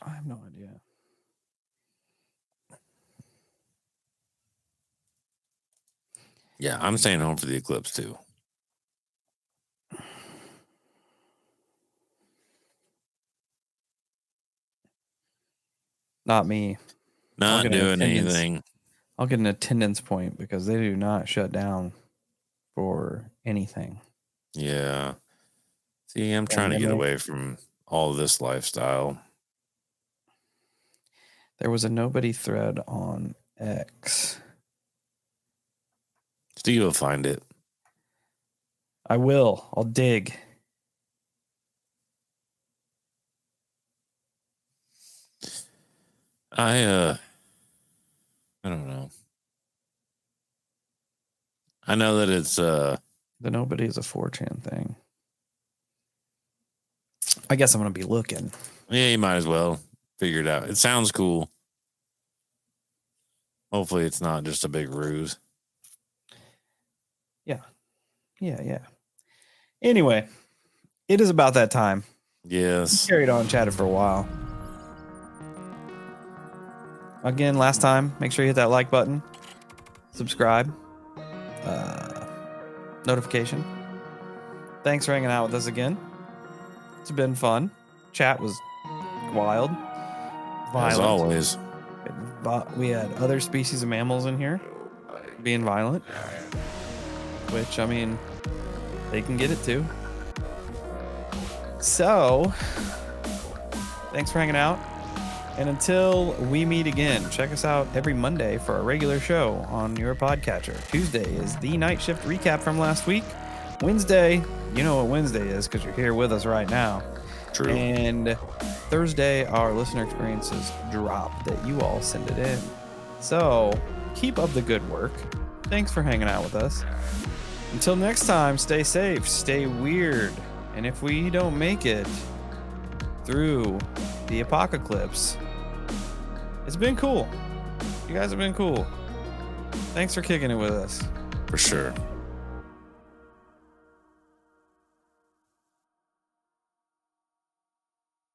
I have no idea. Yeah, I'm staying home for the eclipse too. Not me. Not doing anything. I'll get an attendance point because they do not shut down for anything. Yeah. See, I'm trying to get away from all this lifestyle. There was a nobody thread on X. Steve will find it. I will. I'll dig. I don't know. I know that it's the nobody is a 4chan thing. I guess I'm gonna be looking. Yeah, you might as well figure it out. It sounds cool. Hopefully it's not just a big ruse. Yeah. Anyway, it is about that time. Yes. We carried on, chatted for a while. Again, last time, make sure you hit that like button, subscribe, notification. Thanks for hanging out with us again. It's been fun. Chat was wild. Violent. As always. We had other species of mammals in here being violent, which, I mean, they can get it too. So, thanks for hanging out. And until we meet again, check us out every Monday for our regular show on your podcatcher. Tuesday is the night shift recap from last week. Wednesday, you know what Wednesday is because you're here with us right now. True. And Thursday, our listener experiences drop that you all send it in. So keep up the good work. Thanks for hanging out with us. Until next time, stay safe, stay weird. And if we don't make it through the apocalypse, it's been cool. You guys have been cool. Thanks for kicking it with us. For sure.